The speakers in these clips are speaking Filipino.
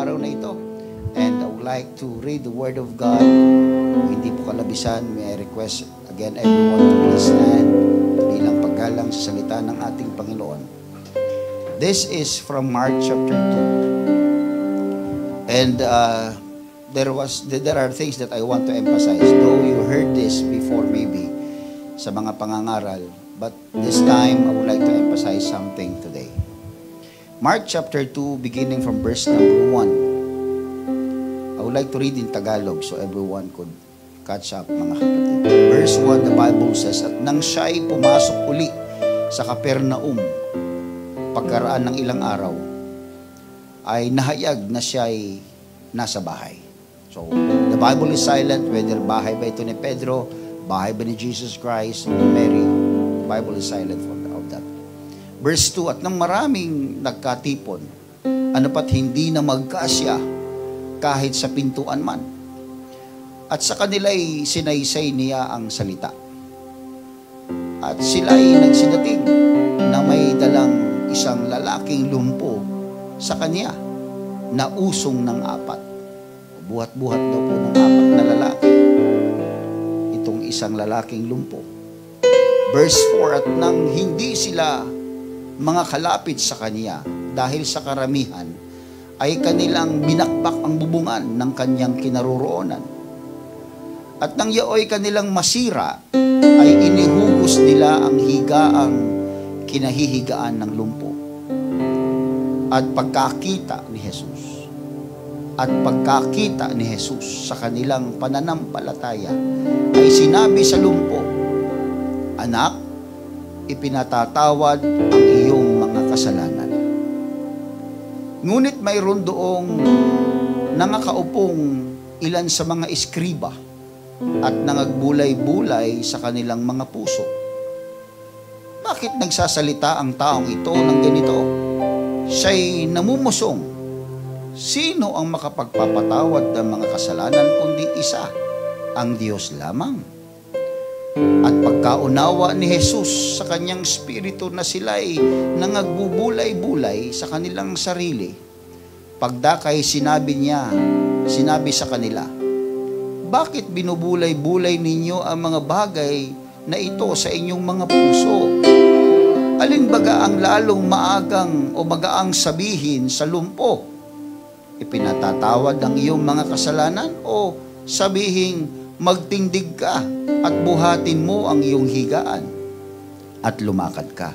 araw na ito. And I would like to read the Word of God. Kung hindi po kalabisan, may I request again everyone to please stand bilang paggalang sa salita ng ating Panginoon. This is from Mark chapter 2. And there are things that I want to emphasize. Though you heard this before maybe sa mga pangangaral, but this time I would like to emphasize something today. Mark chapter 2, beginning from verse number 1. I would like to read in Tagalog so everyone could catch up, mga kapatid. Verse 1, the Bible says, "At nang siya'y pumasok uli sa Capernaum, pagkaraan ng ilang araw, ay nahayag na siya'y nasa bahay." So, the Bible is silent whether bahay ba ito ni Pedro, bahay ba ni Jesus Christ, o ni Mary. The Bible is silent of that. Verse 2, "At nang maraming nagkatipon, ano pat hindi na magkasya kahit sa pintuan man. At sa kanila'y sinaysay niya ang salita. At sila'y nagsidating na may dalang isang lalaking lumpo sa kanya na usong ng 4. Buhat-buhat daw po ng 4 na lalaki itong isang lalaking lumpo. Verse 4, "At nang hindi sila mga kalapit sa kanya dahil sa karamihan, ay kanilang binakbak ang bubungan ng kanyang kinaroroonan. At nang yaoy kanilang masira, ay inihugos nila ang higaang kinahihigaan ng lumpo. At pagkakita ni Jesus sa kanilang pananampalataya, ay sinabi sa lumpo, 'Anak, ipinatatawad ang iyong mga kasalanan.' Ngunit mayroon doong nangakaupong ilan sa mga eskriba at nangagbulay-bulay sa kanilang mga puso. Bakit nagsasalita ang taong ito ng ganito? Siya'y namumusong. Sino ang makapagpapatawad ng mga kasalanan kundi isa, ang Diyos lamang? At pagkaunawa ni Jesus sa kanyang espiritu na sila'y nangagbubulay-bulay sa kanilang sarili, pagdakay sinabi sa kanila, 'Bakit binubulay-bulay ninyo ang mga bagay na ito sa inyong mga puso? Alin baga ang lalong maagang o magaang sabihin sa lumpo, ipinatatawad ang iyong mga kasalanan, o sabihin, magtindig ka at buhatin mo ang iyong higaan at lumakad ka?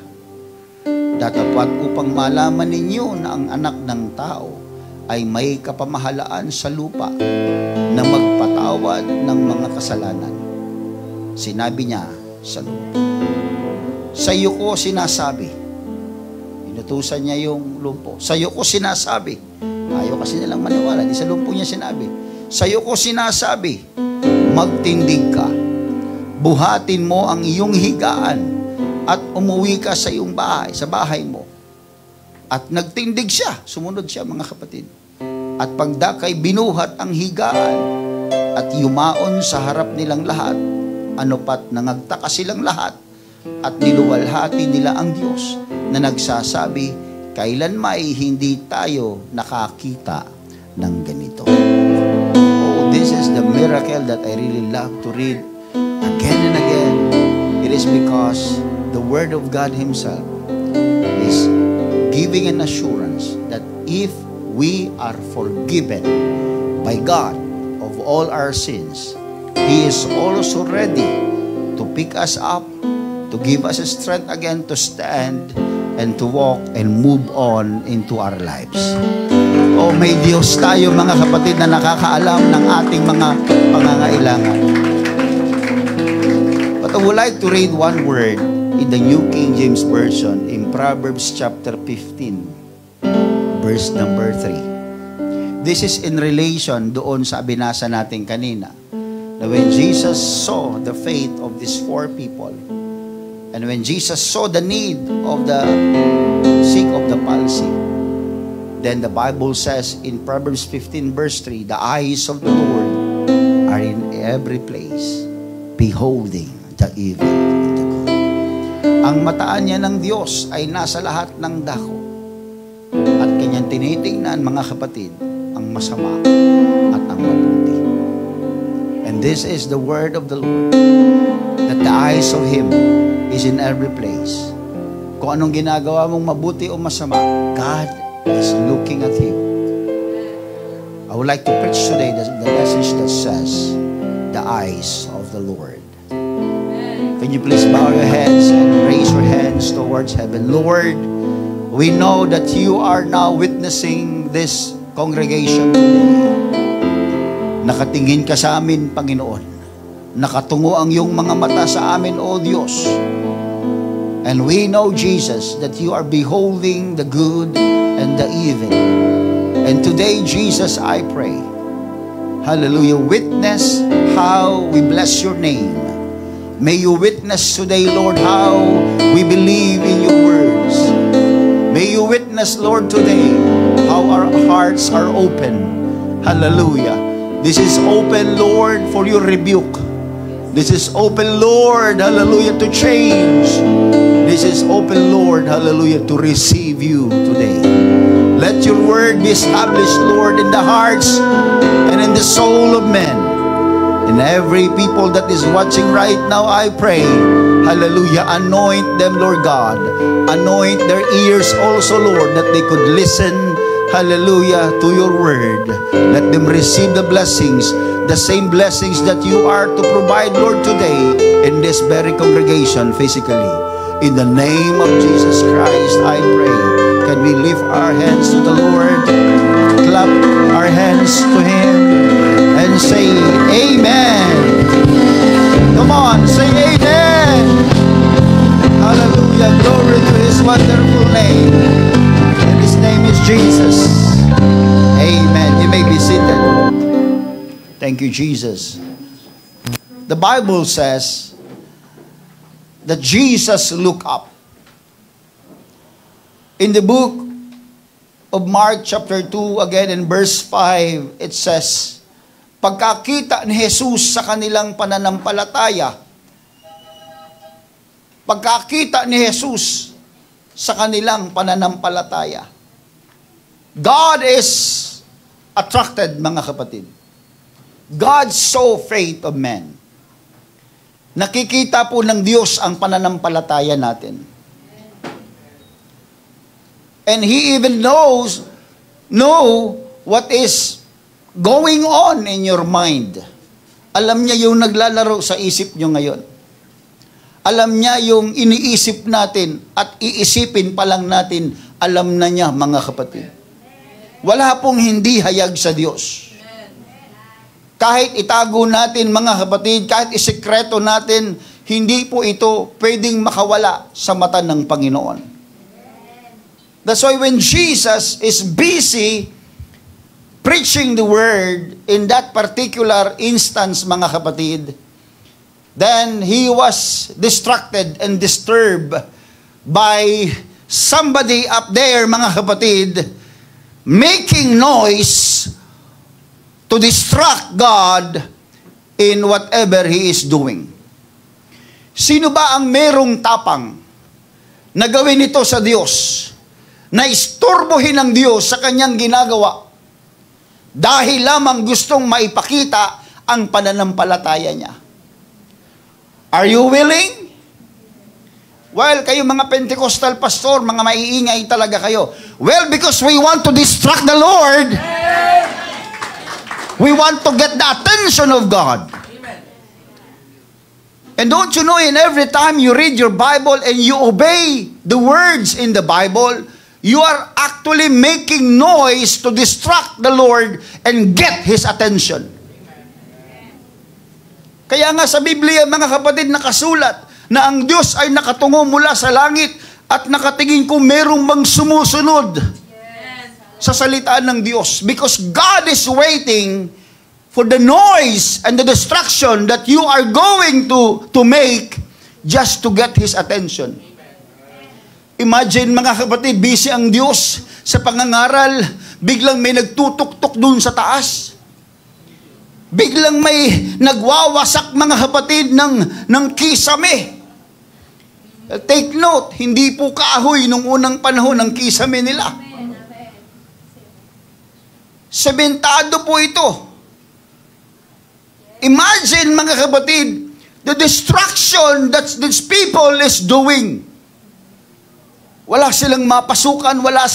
Datapat upang malaman ninyo na ang anak ng tao ay may kapamahalaan sa lupa na magpatawad ng mga kasalanan." Sinabi niya sa lumpo. "Sa iyo ko sinasabi." Inutusan niya yung lumpo. "Sa iyo ko sinasabi." Ayaw kasi nilang maniwala. Di sa lumpo niya sinabi. "Sa iyo ko sinasabi, magtindig ka, buhatin mo ang iyong higaan, at umuwi ka sa iyong bahay, sa bahay mo." At nagtindig siya, sumunod siya, mga kapatid. At pagdakay binuhat ang higaan, at yumaon sa harap nilang lahat. Ano pat nangagtaka silang lahat, at niluwalhati nila ang Diyos na nagsasabi, "Kailanmay hindi tayo nakakita ng ganito." This is the miracle that I really love to read again and again. It is because the Word of God Himself is giving an assurance that if we are forgiven by God of all our sins, He is also ready to pick us up, to give us strength again to stand and to walk and move on into our lives. Oh, may Diyos tayo, mga kapatid, na nakakaalam ng ating mga pangangailangan. But I would like to read one word in the New King James Version in Proverbs chapter 15, verse number 3. This is in relation doon sa binasa natin kanina, na when Jesus saw the faith of these 4 people, and when Jesus saw the need of the sick of the palsy, then the Bible says in Proverbs 15 verse 3, "The eyes of the Lord are in every place, beholding the evil and the good." Ang mataan niya ng Diyos ay nasa lahat ng dako, at kanyang tinitingnan, mga kapatid, ang ang masama at ang mabuti. And this is the word of the Lord, that the eyes of Him is in every place. Kung anong ginagawa mong mabuti o masama, God is looking at you. I would like to preach today the message that says, the eyes of the Lord. Can you please bow your heads and raise your hands towards heaven? Lord, we know that you are now witnessing this congregation today. Nakatingin ka sa amin, Panginoon. Nakatungo ang iyong mga mata sa amin, O Diyos. And we know, Jesus, that you are beholding the good and the evil. And today, Jesus, I pray, hallelujah, witness how we bless your name. May you witness today, Lord, how we believe in your words. May you witness, Lord, today how our hearts are open. Hallelujah. This is open, Lord, for your rebuke. This is open, Lord, hallelujah, to change. This is open, Lord, hallelujah, to receive you today. Let your word be established, Lord, in the hearts and in the soul of men. And every people that is watching right now, I pray, hallelujah, anoint them, Lord God. Anoint their ears also, Lord, that they could listen, hallelujah, to your word. Let them receive the blessings, the same blessings that you are to provide, Lord, today in this very congregation physically. In the name of Jesus Christ, I pray. Can we lift our hands to the Lord, clap our hands to Him, and say, Amen. Come on, say Amen. Hallelujah, glory to His wonderful name. And His name is Jesus. Amen. You may be seated. Thank you, Jesus. The Bible says that Jesus looked up. In the book of Mark chapter 2, again in verse 5, it says, pagkakita ni Jesus sa kanilang pananampalataya, pagkakita ni Jesus sa kanilang pananampalataya, God is attracted, mga kapatid. God saw faith of men. Nakikita po ng Diyos ang pananampalataya natin. And He even know what is going on in your mind. Alam niya yung naglalaro sa isip niyo ngayon. Alam niya yung iniisip natin at iisipin pa lang natin, alam na niya, mga kapatid. Wala pong hindi hayag sa Diyos. Kahit itago natin, mga kapatid, kahit isekreto natin, hindi po ito pwedeng makawala sa mata ng Panginoon. That's why when Jesus is busy preaching the word in that particular instance, mga kapatid, then He was distracted and disturbed by somebody up there, mga kapatid, making noise to distract God in whatever He is doing. Sino ba ang merong tapang na gawin ito sa Diyos? Na istorbohin ng Diyos sa kanyang ginagawa dahil lamang gustong maipakita ang pananampalataya niya. Are you willing? Well, kayo mga Pentecostal pastor, mga maiingay talaga kayo. Well, because we want to distract the Lord. We want to get the attention of God. And don't you know, in every time you read your Bible and you obey the words in the Bible, you are actually making noise to distract the Lord and get His attention. Kaya nga sa Biblia, mga kapatid, nakasulat na ang Diyos ay nakatungo mula sa langit at nakatingin kung merong mang sumusunod sa salita ng Diyos. Because God is waiting for the noise and the distraction that you are going to make just to get His attention. Imagine, mga kapatid, busy ang Diyos sa pangangaral, biglang may nagtutok-tok dun sa taas. Biglang may nagwawasak, mga kapatid, ng kisame. Take note, hindi po kahoy nung unang panahon ng kisame nila. Sementado po ito. Imagine, mga kapatid, the destruction that these people is doing. Wala silang mapasukan, wala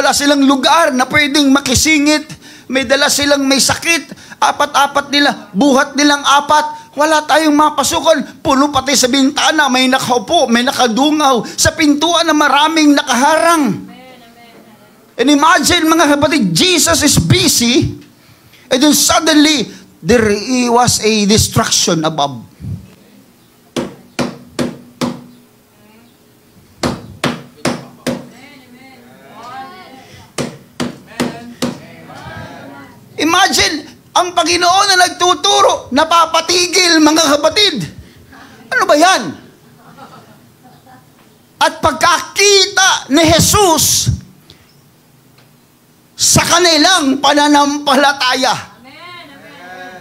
silang lugar na pwedeng makisingit. May dala silang may sakit, apat-apat nila, buhat nilang apat. Wala tayong mapasukan. Puno pati sa bintana, may nakaupo, may nakadungaw. Sa pintuan na maraming nakaharang. And imagine, mga kapatid, Jesus is busy, and then suddenly, there was a destruction above. Imagine, ang Panginoon na nagtuturo, napapatigil, mga kapatid. Ano ba yan? At pagkakita ni Jesus sa kanilang pananampalataya,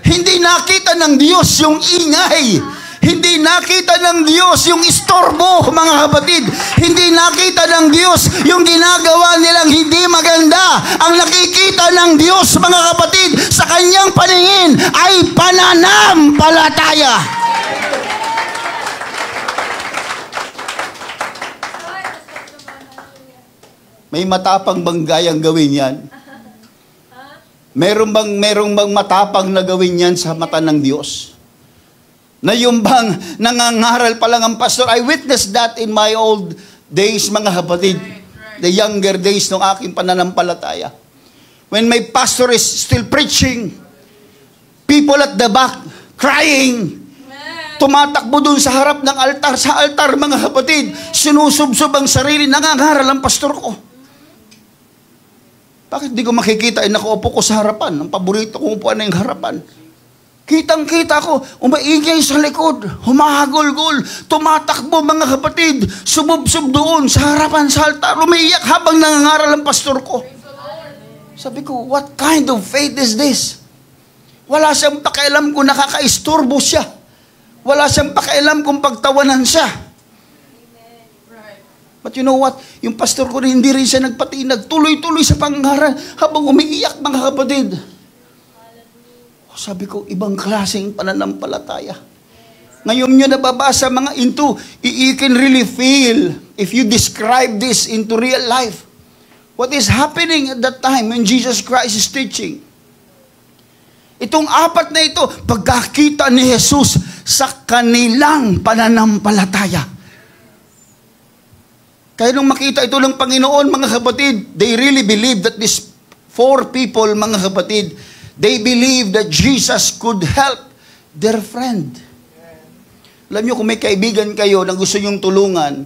hindi nakita ng Diyos yung ingay. Hindi nakita ng Diyos yung istorbo, mga kapatid. Hindi nakita ng Diyos yung ginagawa nilang hindi maganda. Ang nakikita ng Diyos, mga kapatid, sa kanyang paningin ay pananampalataya. May matapang bang gayang gawin yan? Merong bang matapang na gawin yan sa mata ng Diyos? Na yung bang nangangaral pa lang ang pastor? I witnessed that in my old days, mga kapatid. The younger days ng aking pananampalataya. When my pastor is still preaching, people at the back crying, tumatakbo dun sa harap ng altar. Sa altar, mga kapatid, sinusubsob ang sarili, nangangaral ang pastor ko. Bakit di ko makikita? Nakaupo ko sa harapan. Ang paborito kong upuan na yung harapan. Kitang-kita ko, umaingay sa likod, humahagol-gol, tumatakbo, mga kapatid, sumubsob doon sa harapan sa altar, umiiyak habang nangangaral ang pastor ko. Sabi ko, what kind of faith is this? Wala siyang pakialam kung nakakaisturbo siya. Wala siyang pakialam kung pagtawanan siya. But you know what? Yung pastor ko rin, hindi rin siya nagpatinag. Tuloy-tuloy sa pangaral habang umiiyak, mga kapatid. Sabi ko, ibang klaseng pananampalataya. Ngayon nyo nababasa, mga into, you can really feel, if you describe this into real life, what is happening at that time when Jesus Christ is teaching. Itong apat na ito, pagkakita ni Jesus sa kanilang pananampalataya. Kaya nung makita ito ng Panginoon, mga kapatid, they really believe that these four people, mga kapatid, they believe that Jesus could help their friend. Alam nyo, kung may kaibigan kayo na gusto nyong tulungan,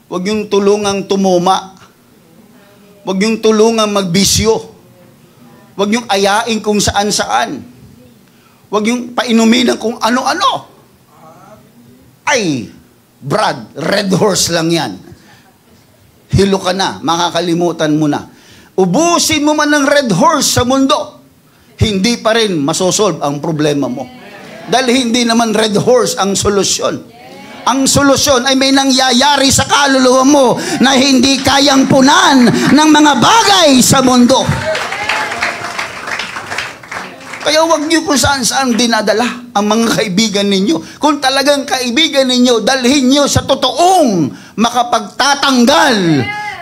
huwag nyong tulungang tumuma. Huwag nyong tulungang magbisyo. Huwag nyong ayain kung saan-saan. Huwag nyong painumin ng kung ano-ano. Ay, Brad, red horse lang yan. Hilo ka na, makakalimutan mo na. Ubusin mo man ng red horse sa mundo, hindi pa rin masosolve ang problema mo. Dahil hindi naman red horse ang solusyon. Ang solusyon ay may nangyayari sa kaluluwa mo na hindi kayang punan ng mga bagay sa mundo. Kaya huwag niyo kung saan-saan dinadala ang mga kaibigan ninyo. Kung talagang kaibigan ninyo, dalhin niyo sa totoong makapagtatanggal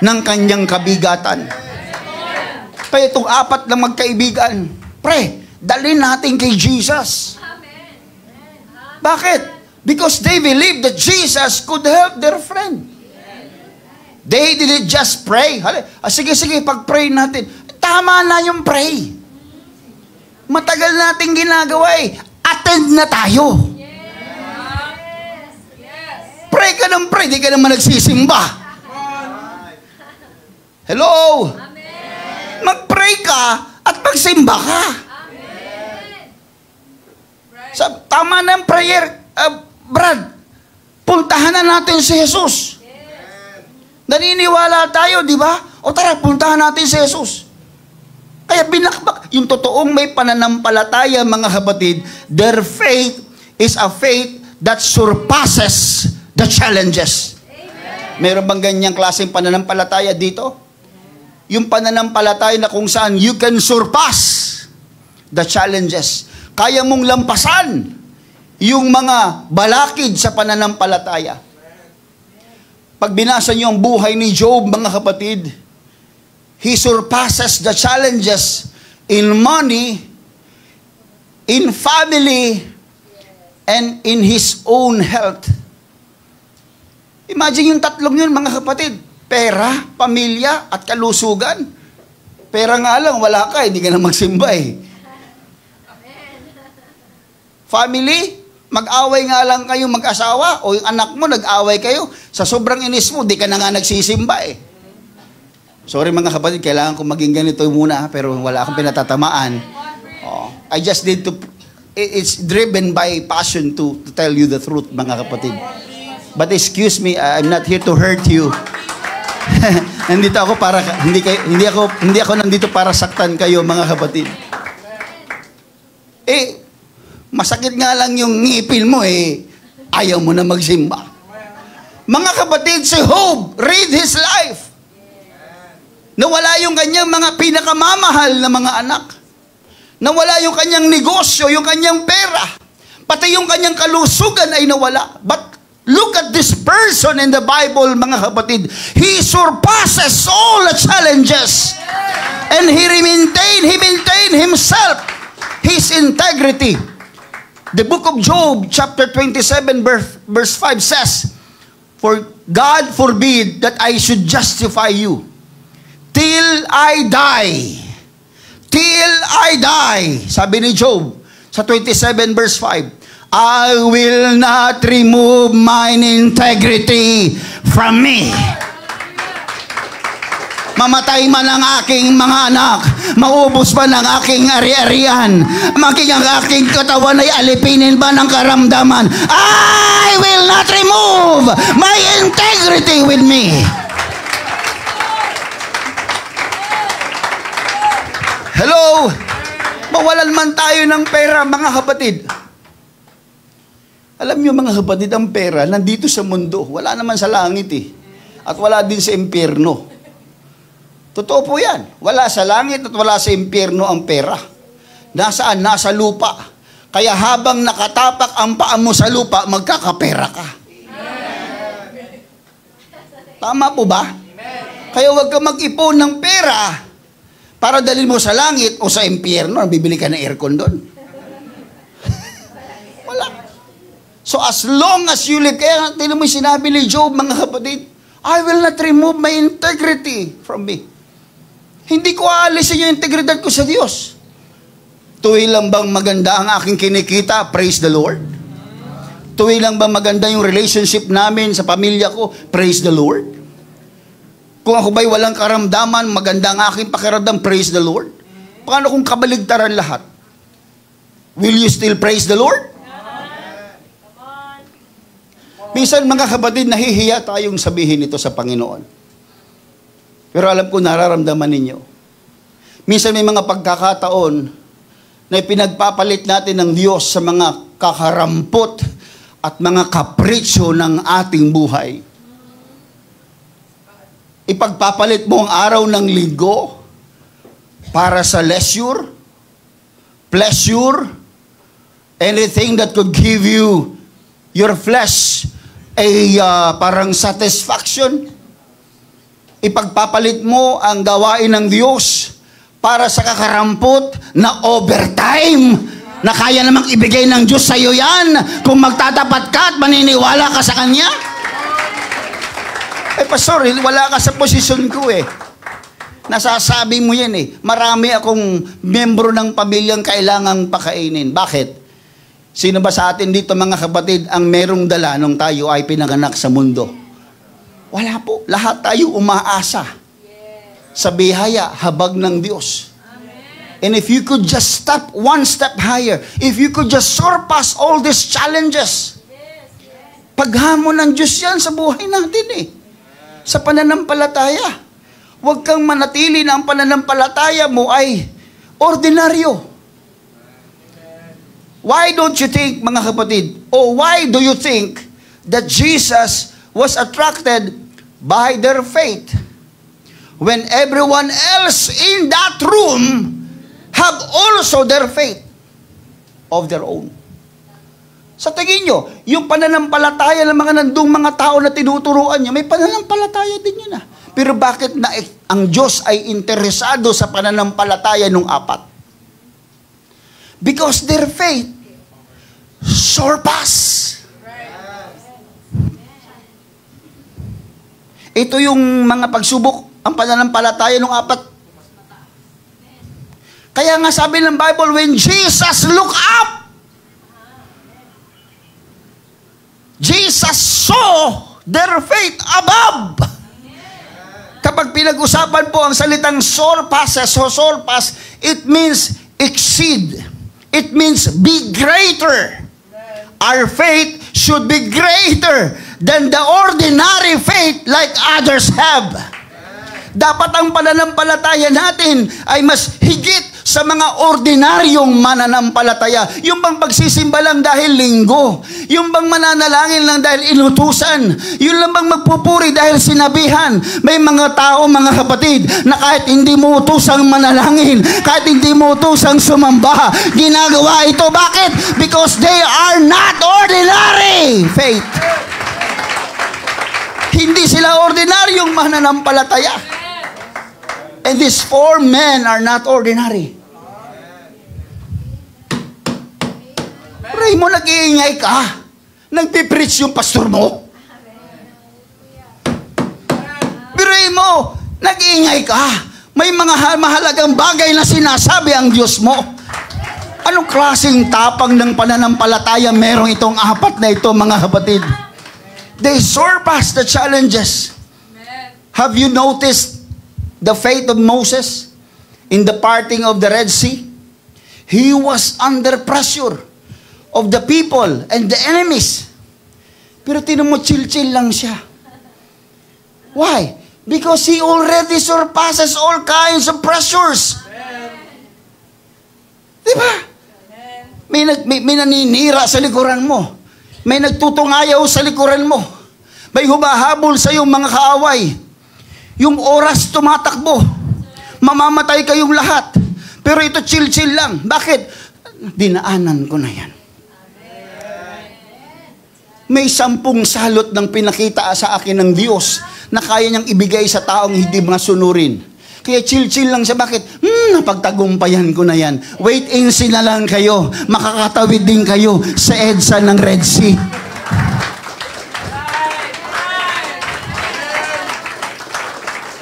ng kanyang kabigatan. Kaya itong apat na magkaibigan, dalhin natin kay Jesus. Bakit? Because they believed that Jesus could help their friend. They didn't just pray. Sige, pag-pray natin. Tama na yung pray. Matagal nating ginagawa eh. Attend na tayo. Pray ka ng pray, di ka naman nagsisimba. Hello? Mag-pray ka at magsimba ka. Tama na ang prayer. Brad, puntahan na natin si Jesus. Naniniwala tayo, di ba? O tara, puntahan natin si Jesus. Kaya binakbak, yung totoong may pananampalataya, mga kapatid, their faith is a faith that surpasses the challenges. Amen. Meron bang ganyang klaseng pananampalataya dito? yung pananampalataya na kung saan you can surpass the challenges. Kaya mong lampasan yung mga balakid sa pananampalataya. Pag binasa niyo ang buhay ni Job, mga kapatid, he surpasses the challenges in money, in family, and in his own health. Imagine yung tatlong yun, mga kapatid. Pera, pamilya, at kalusugan. Pera nga lang, wala ka, hindi ka na magsimba eh. Family, mag-away nga lang kayo mag-asawa, o yung anak mo, nag-away kayo, sa sobrang inis mo, di ka na nga nagsisimba eh. Sorry mga kapatid, kailangan ko maging ganito muna, pero wala akong pinatatamaan. I just need to, it's driven by passion to tell you the truth, mga kapatid. But excuse me, I'm not here to hurt you. Nandito ako para hindi ako nandito para saktan kayo, mga kapatid. Masakit nga lang yung ngipin mo ayaw mo na magsimba. Mga kapatid, si Job, read his life. Nawala yung kanyang mga pinakamamahal na mga anak. Nawala yung kanyang negosyo, yung kanyang pera. Pati yung kanyang kalusugan ay nawala. But look at this person in the Bible, mga kapatid. He surpasses all the challenges. And he maintained himself, his integrity. The book of Job, chapter 27, verse 5 says, "For God forbid that I should justify you till I die." Till I die. Sabi ni Job, sa 27 verse 5, "I will not remove mine integrity from me." Mamatay man ang aking mga anak, maubos ba ng aking ari-arian, maging ang aking katawan ay alipinin ba ng karamdaman, I will not remove my integrity with me. Hello? Mawalan man tayo ng pera, mga kapatid. Alam niyo, mga kapatid, ang pera nandito sa mundo. Wala naman sa langit At wala din sa impyerno. Totoo po yan. Wala sa langit at wala sa impyerno ang pera. Nasaan? Nasa lupa. Kaya habang nakatapak ang paa mo sa lupa, magkakapera ka. Tama po ba? Kaya huwag ka mag-ipon ng pera para dalhin mo sa langit o sa impyerno. Bibili ka ng aircon doon. Wala. So as long as you live, kaya tinan mo yung sinabi ni Job, mga kapatid, I will not remove my integrity from me. Hindi ko aalisin yung integridad ko sa Diyos. Tuwi lang bang maganda ang aking kinikita? Praise the Lord. Tuwi lang bang maganda yung relationship namin sa pamilya ko? Praise the Lord. Kung ako ba'y walang karamdaman, maganda ang aking pakiramdam? Praise the Lord. Paano kung kabaligtaran lahat? Will you still praise the Lord? Minsan, mga kapatid, nahihiya tayong sabihin ito sa Panginoon. Pero alam ko, nararamdaman ninyo. Minsan may mga pagkakataon na pinagpapalit natin ng Diyos sa mga kakarampot at mga kapritsyo ng ating buhay. Ipagpapalit mo ang araw ng linggo para sa leisure, pleasure, anything that could give you your flesh parang satisfaction. Ipagpapalit mo ang gawain ng Diyos para sa kakarampot na overtime na kaya namang ibigay ng Diyos sa iyo yan kung magtatapat ka at maniniwala ka sa Kanya. Pastor, wala ka sa posisyon ko Nasasabi mo yan Marami akong membro ng pamilyang kailangang pakainin. Bakit? Sino ba sa atin dito, mga kapatid, ang merong dala nung tayo ay pinanganak sa mundo? Wala po. Lahat tayo umaasa sa biyaya, habag ng Diyos. And if you could just step one step higher, if you could just surpass all these challenges, paghamon ng Diyos yan sa buhay natin sa pananampalataya. Huwag kang manatili na ang pananampalataya mo ay ordinaryo. Why don't you think, mga kapatid, why do you think that Jesus was attracted by their faith? when everyone else in that room have also their faith of their own. Sa tingin nyo, yung pananampalataya ng mga nandung mga tao na tinuturuan niya, may pananampalataya din yun. Pero bakit na ang Diyos ay interesado sa pananampalataya ng apat? Because their faith surpass. Ito yung mga pagsubok, ang pananampalataya ng apat. Kaya nga sabi ng Bible, when Jesus looked up, Jesus saw their faith above. Kapag pinag-usapan po ang salitang surpass, it means exceed. It means be greater. Our faith should be greater than the ordinary faith like others have. Dapat ang pananampalataya natin ay mas higit sa mga ordinaryong mananampalataya. Yung bang pagsisimba lang dahil linggo. Yung bang mananalangin lang dahil inutusan. Yung lang bang magpupuri dahil sinabihan. May mga tao, mga kapatid, na kahit hindi mo utusang manalangin, kahit hindi mo utusang sumamba, ginagawa ito. Bakit? Because they are not ordinary faith. Hindi sila ordinaryong mananampalataya. And these four men are not ordinary. Pray mo, nag-iingay ka. Nagpipreach yung pastor mo. Pray mo, nag-iingay ka. May mga mahalagang bagay na sinasabi ang Diyos mo. Anong klaseng tapang ng pananampalataya merong itong apat na ito, mga kapatid? They surpass the challenges. Have you noticed the faith of Moses in the parting of the Red Sea? He was under pressure of the people and the enemies. Pero tinan mo, chill-chill lang siya. Why? Because he already surpasses all kinds of pressures. Diba? May naninira sa likuran mo. May nagtutungayaw sa likuran mo. May humahabol sa iyong mga kaaway. Yung oras tumatakbo. Mamamatay kayong lahat. Pero ito chill-chill lang. Bakit? Dinaanan ko na yan. May 10 salot ng pinakita sa akin ng Diyos na kaya niyang ibigay sa taong hindi masunurin. Kaya chill-chill lang siya. Bakit? Napagtagumpayan ko na yan. Wait and see na lang kayo. Makakatawid din kayo sa EDSA ng Red Sea.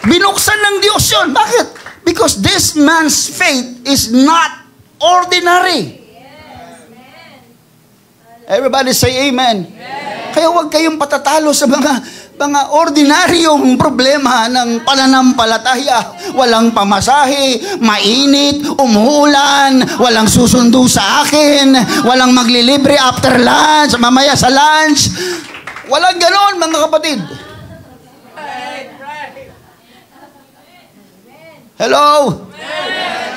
Binuksan ng Diyos yun. Bakit? Because this man's faith is not ordinary. Everybody say amen. Kaya huwag kayong patatalo sa mga ordinaryong problema ng pananampalataya. Walang pamasahe, mainit, umuulan, walang susundo sa akin, walang maglilibre after lunch, mamaya sa lunch. Walang ganon, mga kapatid. Hello?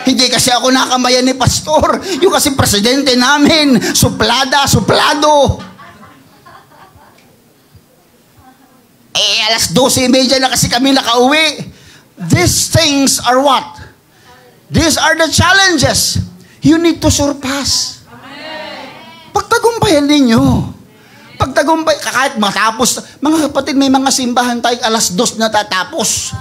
Hindi kasi ako nakamayan ni pastor. Yung kasi presidente namin, suplado. Alas 12:30 na kasi kami nakauwi. These things are what? These are the challenges you need to surpass. Pagtagumpayan ninyo. Pagtagumpay, kahit matapos. Mga kapatid, may mga simbahan tayo alas 2 na tatapos.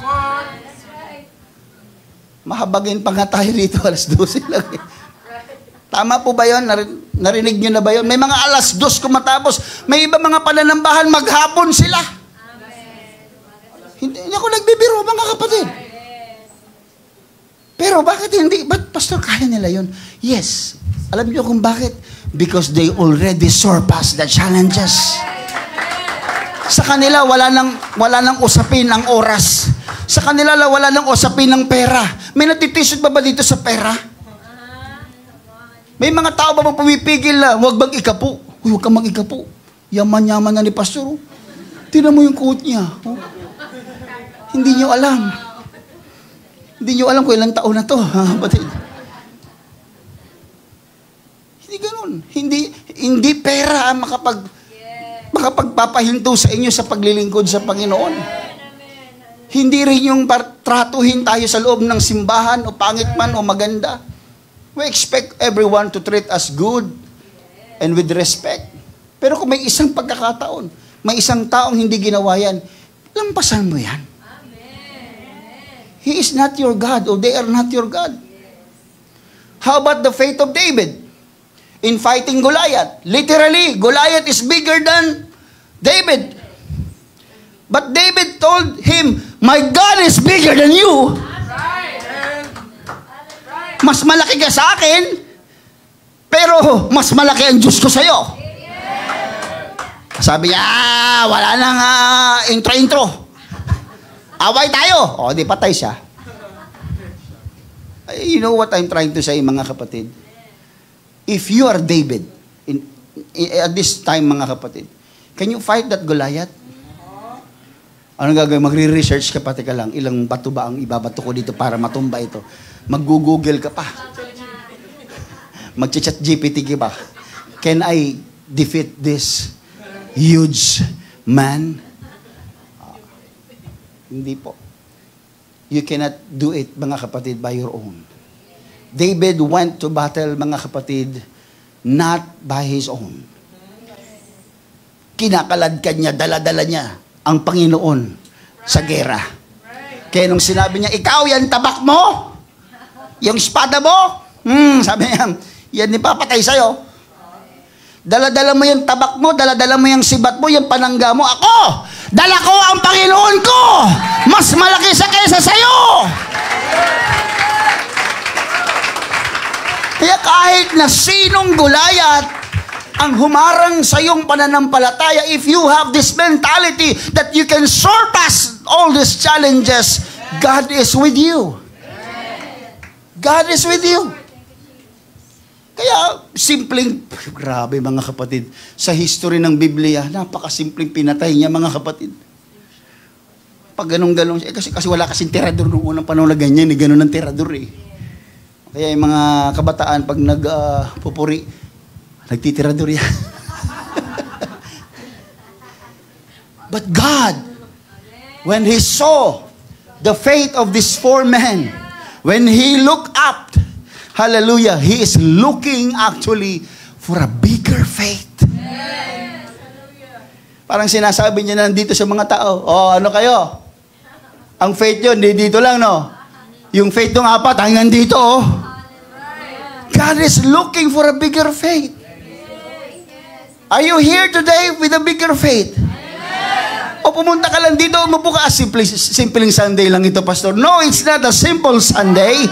Mahabagin pa nga tayo dito, alas 12 lang. Tama po ba yun? Narinig nyo na ba yun? May mga alas 2 kumatapos. May iba mga pananambahan, maghapon sila. Hindi ako nagbibiro, mga kapatid. Pero bakit hindi? Ba't pastor, kaya nila yun? Yes. Alam nyo kung bakit? Because they already surpassed the challenges. Sa kanila, wala nang usapin ang oras. Sa kanila, wala nang usapin ng pera. May natitisod ba dito sa pera? May mga tao ba pumipigil na, huwag bang ikapo? Huwag kang mag-ikapo. Yaman-yaman na ni pastor. Tingnan mo yung coat niya. Hindi nyo alam. Hindi nyo alam kung ilang taon na to. Batid. Hindi ganun. Hindi pera ang makapagpapahinto sa inyo sa paglilingkod sa Panginoon. Hindi rin yung tratuhin tayo sa loob ng simbahan, o pangit man o maganda. We expect everyone to treat us good and with respect. Pero kung may isang pagkakataon, may isang taong hindi ginawa yan, lampasan mo yan. He is not your God, or they are not your God. How about the faith of David in fighting Goliath? Literally, Goliath is bigger than David. But David told him, my God is bigger than you. Mas malaki ka sa akin, pero mas malaki ang Diyos ko sa'yo. Sabi niya, wala nang intro-intro. Away tayo. O, di patay siya. You know what I'm trying to say, mga kapatid? If you are David, at this time, mga kapatid, can you fight that Goliath? Ano gagawin? Magre-research ka, pati ka lang. Ilang bato ba ang ibabato ko dito para matumba ito? Mag-google ka pa. Mag-chat GPT ka pa. Can I defeat this huge man? Hindi po. You cannot do it, mga kapatid, by your own. David went to battle, mga kapatid, not by his own. Kinakaladkad niya, dala-dala niya ang Panginoon sa gera. Kaya nung sinabi niya, ikaw, yan tabak mo? Yung espada mo? Sabi niya, yan ipapatay sa'yo. Dala-dala mo yung tabak mo, dala-dala mo yung sibat mo, yung panangga mo. Ako, dala ko ang Panginoon ko. Mas malaki sa kaysa sa'yo. Kaya kahit na sinong Goliath ang humarang sa iyong pananampalataya, if you have this mentality that you can surpass all these challenges, God is with you. God is with you. Kaya, simpleng, grabe mga kapatid, sa history ng Biblia, napakasimpleng pinatay niya mga kapatid. Pag ganun-ganun, kasi wala kasing tirador noong unang panahon na ganyan, ganun ang tirador eh. Kaya yung mga kabataan, pag nagpupuri, nagtitirador yan. But God, when He saw the faith of these 4 men, when He looked up, hallelujah, He is looking actually for a bigger faith. Parang sinasabi niya na dito sa mga tao, ano kayo? Ang faith yun, dito lang, no? Yung faith ng 4, hanggang dito, God is looking for a bigger faith. Are you here today with a bigger faith? O pumunta ka lang dito, mabuka, simpleng Sunday lang ito, Pastor. No, it's not a simple Sunday.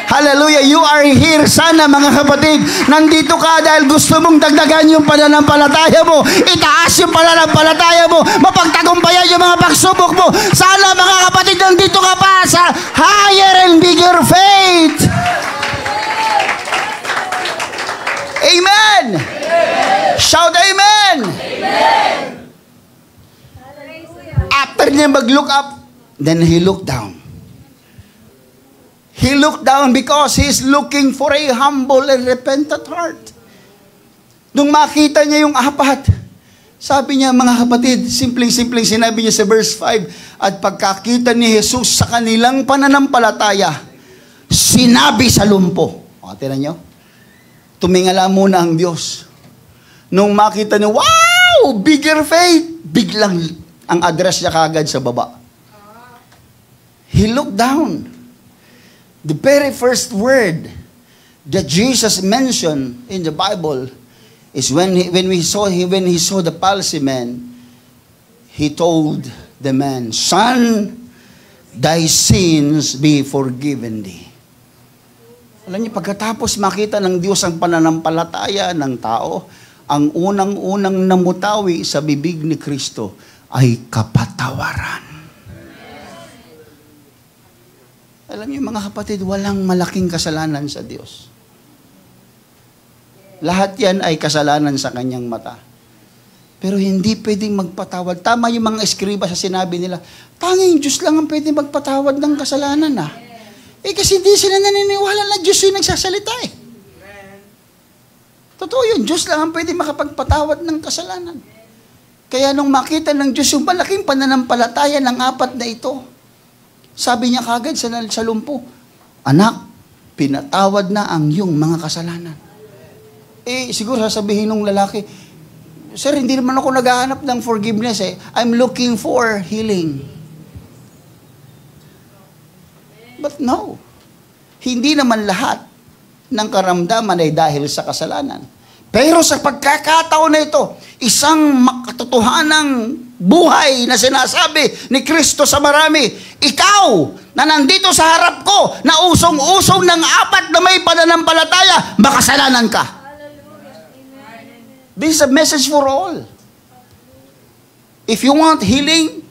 Hallelujah, you are here. Sana mga kapatid, nandito ka dahil gusto mong dagdagan yung pananampalataya mo, itaas yung pananampalataya mo, mapagtagumpayan yung mga pagsubok mo. Sana mga kapatid, nandito ka pa sa higher and bigger faith. Amen. Shout amen. After niya mag-look up, then he looked down. He looked down because he is looking for a humble and repentant heart. Nung makita niya yung 4, sabi niya, mga kapatid, simpleng-simpleng sinabi niya sa verse 5, at pagkakita ni Jesus sa kanilang pananampalataya, sinabi sa lumpo. Tinan niyo? Tumingala muna ang Diyos. Nung makita niya, wow! Bigger faith! Biglang ang address niya kagad sa baba. He looked down. The very first word that Jesus mentioned in the Bible is when he saw the palsy man, he told the man, "Son, thy sins be forgiven thee." Alam niyo, pagkatapos makita ng Diyos ang pananampalataya ng tao, ang unang-unang namutawi sa bibig ni Kristo ay kapatawaran. Alam niyo mga kapatid, walang malaking kasalanan sa Diyos. Lahat yan ay kasalanan sa kanyang mata. Pero hindi pwedeng magpatawad. Tama yung mga eskriba sa sinabi nila, tanging Diyos lang ang pwedeng magpatawad ng kasalanan kasi hindi sila naniniwala na Diyos yung nagsasalita Totoo yun, Diyos lang ang pwedeng makapagpatawad ng kasalanan. Kaya nung makita ng Diyos yung malaking pananampalataya ng 4 na ito, Sabi niya kagad sa lumpo, anak, pinatawad na ang iyong mga kasalanan. Siguro sasabihin ng lalaki, sir, hindi naman ako naghahanap ng forgiveness eh. I'm looking for healing. But no. Hindi naman lahat ng karamdaman ay dahil sa kasalanan. Pero sa pagkakataon na ito, isang makatotohanang buhay na sinasabi ni Kristo sa marami, ikaw na nandito sa harap ko, na usong-usong ng 4 na may pananampalataya, makasalanan ka. This is a message for all. If you want healing,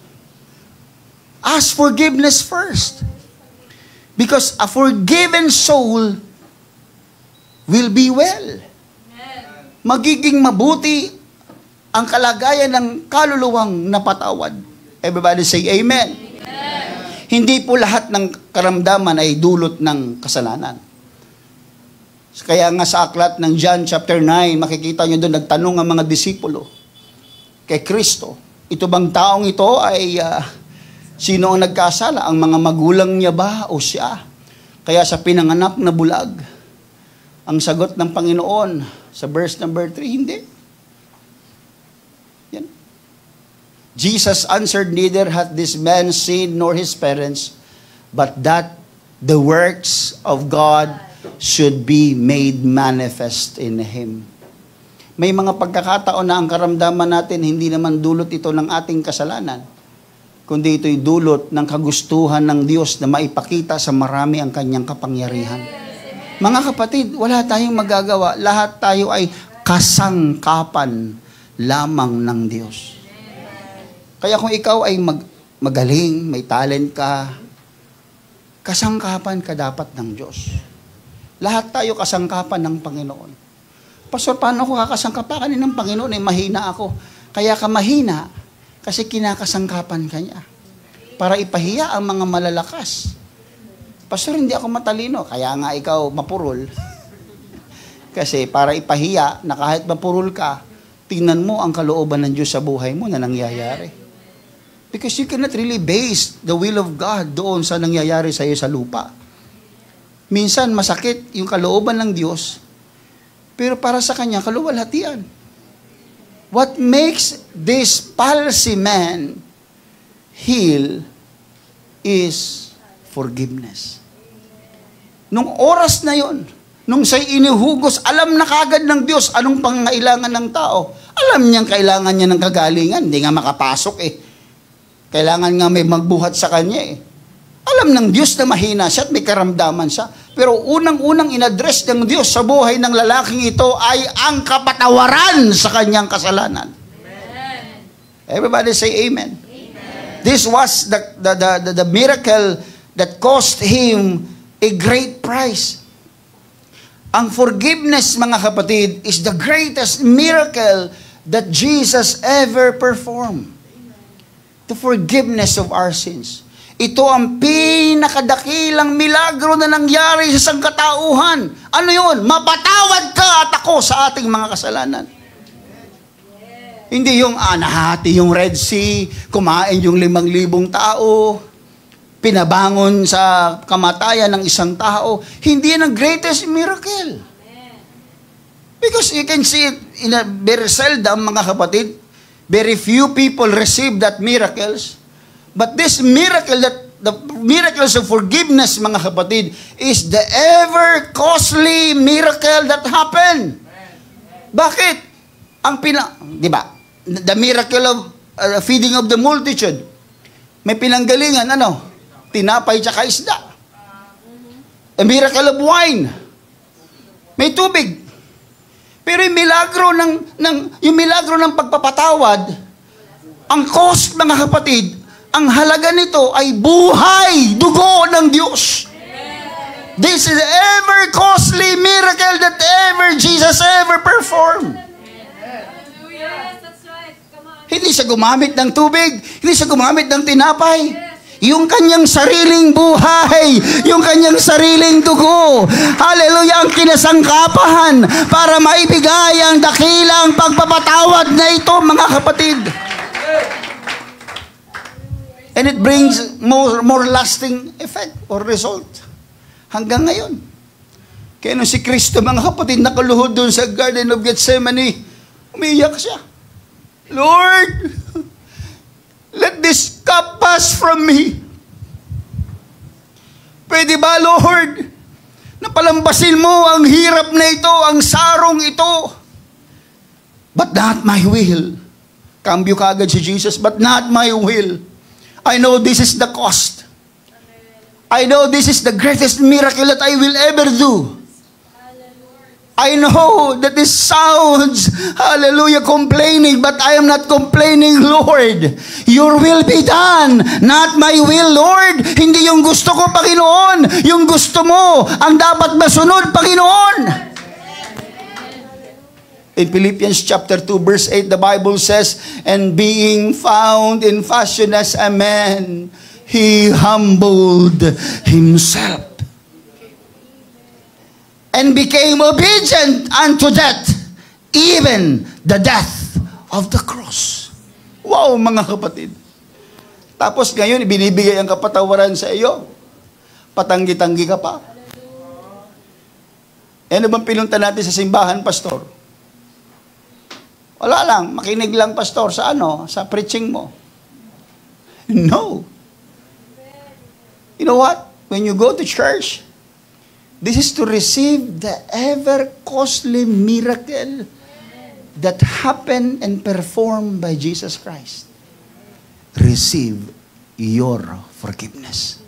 ask forgiveness first. Because a forgiven soul will be well. Magiging mabuti ang kalagayan ng kaluluwang napatawad. Everybody say amen. Amen. Hindi po lahat ng karamdaman ay dulot ng kasalanan. Kaya nga sa aklat ng John chapter 9, makikita nyo doon, nagtanong ang mga disipulo kay Kristo, ito bang taong ito ay sino ang nagkasala? Ang mga magulang niya ba o siya? Kaya sa pinanganak na bulag, ang sagot ng Panginoon sa verse number 3, hindi. Yan. Jesus answered, neither hath this man sinned nor his parents, but that the works of God should be made manifest in him. May mga pagkakataon na ang karamdaman natin, hindi naman dulot ito ng ating kasalanan, kundi ito'y dulot ng kagustuhan ng Diyos na maipakita sa marami ang kanyang kapangyarihan. Mga kapatid, wala tayong magagawa. Lahat tayo ay kasangkapan lamang ng Diyos. Kaya kung ikaw ay magaling, may talent ka, kasangkapan ka dapat ng Diyos. Lahat tayo kasangkapan ng Panginoon. Pastor, paano ako kakasangkapan ng Panginoon? Mahina ako. Kaya ka mahina kasi kinakasangkapan ka niya. Para ipahiya ang mga malalakas. Pastor, hindi ako matalino. Kaya nga ikaw mapurol. Kasi para ipahiya na kahit mapurol ka, tingnan mo ang kalooban ng Diyos sa buhay mo na nangyayari. Because you cannot really base the will of God doon sa nangyayari sa iyo sa lupa. Minsan masakit yung kalooban ng Diyos, pero para sa Kanya, kaluwalhatian. What makes this palsy man heal is forgiveness. Nung oras na yon, nung siya'y inihugos, alam na kagad ng Diyos anong pangailangan ng tao. Alam niyang kailangan niya ng kagalingan. Hindi nga makapasok eh. Kailangan nga may magbuhat sa kanya eh. Alam ng Diyos na mahina siya at may karamdaman siya. Pero unang-unang inaddress ng Diyos sa buhay ng lalaking ito ay ang kapatawaran sa kanyang kasalanan. Amen. Everybody say amen. Amen. This was the miracle that cost him a great price. Ang forgiveness, mga kapatid, is the greatest miracle that Jesus ever performed. The forgiveness of our sins. Ito ang pinakadakilang milagro na nangyari sa sangkatauhan. Ano yun? Mapatawad ka at ako sa ating mga kasalanan. Hindi yung nahati yung Red Sea, kumain yung 5,000 tao, pinabangon sa kamatayan ng isang tao. Hindi yan ang greatest miracle. Because you can see it in a very seldom, mga kapatid. Very few people receive that miracles. But this miracle, the miracles of forgiveness, mga kapatid, is the ever costly miracle that happened. Bakit? Di ba? The miracle of feeding of the multitude. May pinanggalingan, tinapay tsaka isda. A miracle of wine. May tubig. Pero yung milagro ng pagpapatawad, ang cost, mga kapatid, ang halaga nito ay buhay, dugo ng Diyos. This is the ever costly miracle that ever Jesus ever performed. Hindi siya gumamit ng tubig, hindi siya gumamit ng tinapay. Yung kanyang sariling buhay, yung kanyang sariling dugo, hallelujah, ang kinasangkapahan para maibigay ang dakilang pagpapatawad na ito, mga kapatid. And it brings more lasting effect or result. Hanggang ngayon. Kaya nung si Kristo, mga kapatid, nakaluhod doon sa Garden of Gethsemane, umiiyak siya. Lord, let this cup pass from me. Pwede ba, Lord, na palambasin mo ang hirap na ito, ang sarong ito? But not my will. Cambio kaagad si Jesus, but not my will. I know this is the cost. I know this is the greatest miracle that I will ever do. I know that this sounds, hallelujah, complaining, but I am not complaining, Lord. Your will be done, not my will, Lord. Hindi yung gusto ko, Panginoon. Yung gusto mo, ang dapat masunod, Panginoon. In Philippians chapter 2, verse 8, the Bible says, and being found in fashion as a man, He humbled Himself and became obedient unto death, even the death of the cross. Wow, mga kapatid. Tapos ngayon, ibinibigay ang kapatawaran sa iyo. Patanggi-tanggi ka pa. Ano bang pinunta natin sa simbahan, Pastor? Wala lang, makinig lang, Pastor, sa sa preaching mo. No. You know what? When you go to church, this is to receive the ever costly miracle that happened and performed by Jesus Christ. Receive your forgiveness.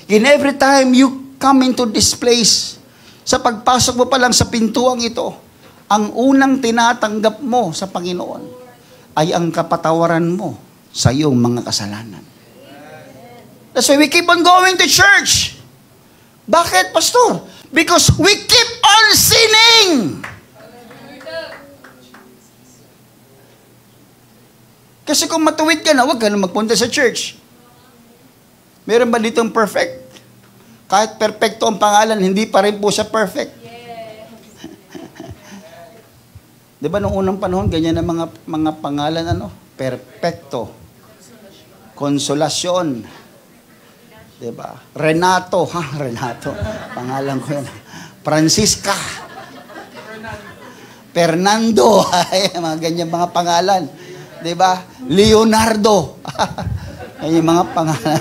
In every time you come into this place, sa pagpasok mo pa lang sa pintuang ito, ang unang tinatanggap mo sa Panginoon ay ang kapatawaran mo sa iyong mga kasalanan. That's why we keep on going to church. Bakit, Pastor? Because we keep on sinning. Kasi kung matuwid ka na, huwag ka na magpunta sa church. Meron ba ditong perfect? Kahit perfecto ang pangalan, hindi pa rin po siya perfect. Di ba nung unang panahon, ganyan ang mga pangalan, Perfecto. Konsolasyon. Di ba? Renato. Renato. Pangalan ko yan. Francisca. Fernando. Mga ganyan mga pangalan. Di ba? Leonardo. Yan yung mga pangalan.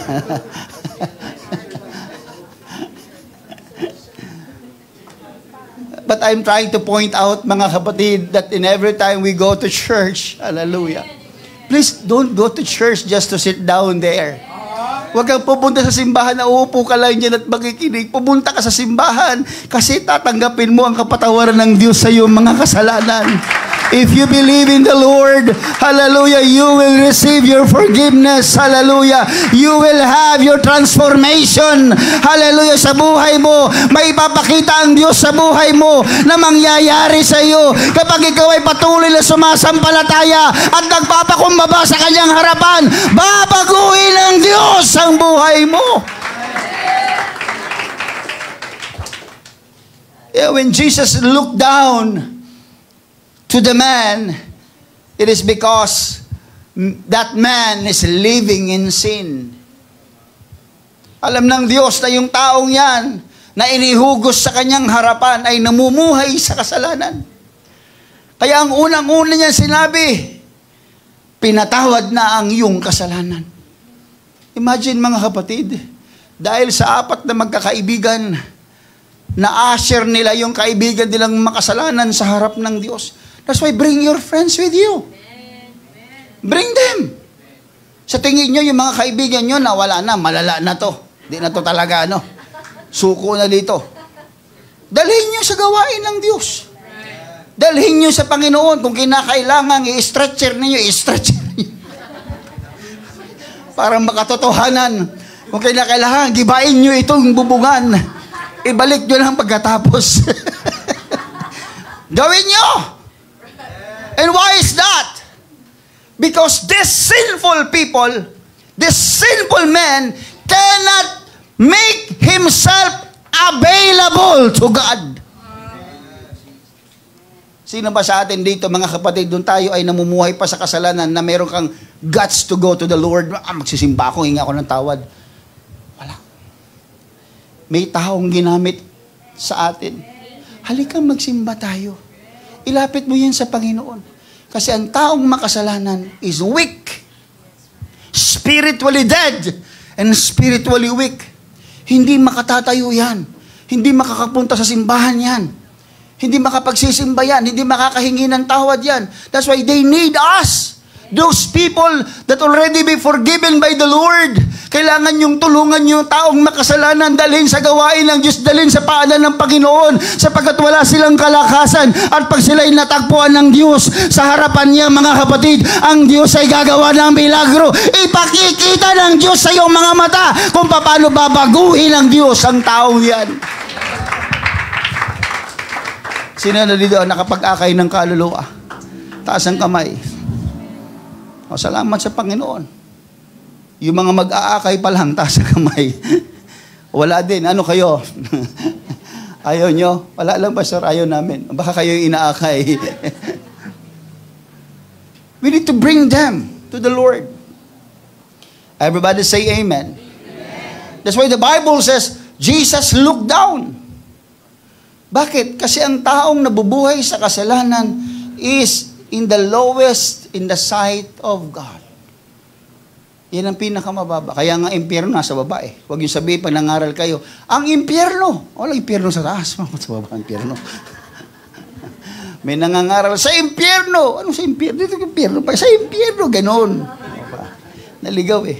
But I'm trying to point out, mga kapatid, that in every time we go to church, hallelujah, please don't go to church just to sit down there. Huwag kang pupunta sa simbahan na uupo ka lang dyan at makikinig. Pupunta ka sa simbahan kasi tatanggapin mo ang kapatawaran ng Diyos sa iyong mga kasalanan. If you believe in the Lord, hallelujah, you will receive your forgiveness, hallelujah. You will have your transformation, hallelujah, sa buhay mo. May ipapakita ang Diyos sa buhay mo na mangyayari sa iyo kapag ikaw ay patuloy na sumasampalataya at nagpapakumbaba sa kanyang harapan. Babaguhin ng Diyos ang buhay mo. Yeah, when Jesus looked down to the man, it is because that man is living in sin. Alam ng Diyos na yung taong yan na inihugos sa kanyang harapan ay namumuhay sa kasalanan. Kaya ang unang-una niya sinabi, pinatawad na ang iyong kasalanan. Imagine mga kapatid, dahil sa apat na magkakaibigan, na-assure nila yung kaibigan nilang makasalanan sa harap ng Diyos. That's why bring your friends with you. Bring them. Sa tingin nyo, yung mga kaibigan nyo na wala na, malala na to. Di na to talaga, suko na dito. Dalhin nyo sa gawain ng Diyos. Dalhin nyo sa Panginoon. Kung kinakailangan, i-stretcher ninyo, i-stretcher ninyo. Para makatotohanan. Kung kinakailangan, gibain nyo itong bubungan. Ibalik nyo lang pagkatapos. Gawin nyo! And why is that? Because this sinful people, this sinful man cannot make himself available to God. Sino ba sa atin dito, mga kapatid, doon tayo ay namumuhay pa sa kasalanan na meron kang guts to go to the Lord? Magsisimba ako, hinga ako ng tawad. Wala. May taong ginamit sa atin. Halika magsimba tayo. Ilapit mo yan sa Panginoon. Kasi ang taong makasalanan is weak. Spiritually dead and spiritually weak. Hindi makatatayo yan. Hindi makakapunta sa simbahan yan. Hindi makapagsisimba yan. Hindi makakahingi ng tawad yan. That's why they need us. Those people that already be forgiven by the Lord. Kailangan yung tulungan yung taong makasalanan, dalhin sa gawain ng Diyos, dalhin sa paanan ng Panginoon, sapagkat wala silang kalakasan. At pag sila'y natagpuan ng Diyos sa harapan niya, mga kapatid, ang Diyos ay gagawa ng milagro. Ipakikita ng Diyos sa iyong mga mata kung paano babaguhin ng Diyos ang taong yan. Sino na dito nakapag-akay ng kaluluwa? Taas ang kamay. O, salamat sa Panginoon. Yung mga mag-aakay pa lang, taas ang kamay. Wala din. Ano kayo? Ayaw nyo? Wala lang, Pastor. Ayaw namin. Baka kayo inaakay. We need to bring them to the Lord. Everybody say amen. Amen. That's why the Bible says, Jesus looked down. Bakit? Kasi ang taong nabubuhay sa kasalanan is in the lowest in the sight of God. Yan ang pinakamababa. Kaya nga impyerno nasa baba eh. Huwag yung sabihin pag nangaral kayo, ang impyerno. Wala impyerno sa taas. Sa baba impyerno. May nangangaral sa impyerno. Ano sa impyerno? Dito impyerno pa. Sa impyerno, ganon. Naligaw eh.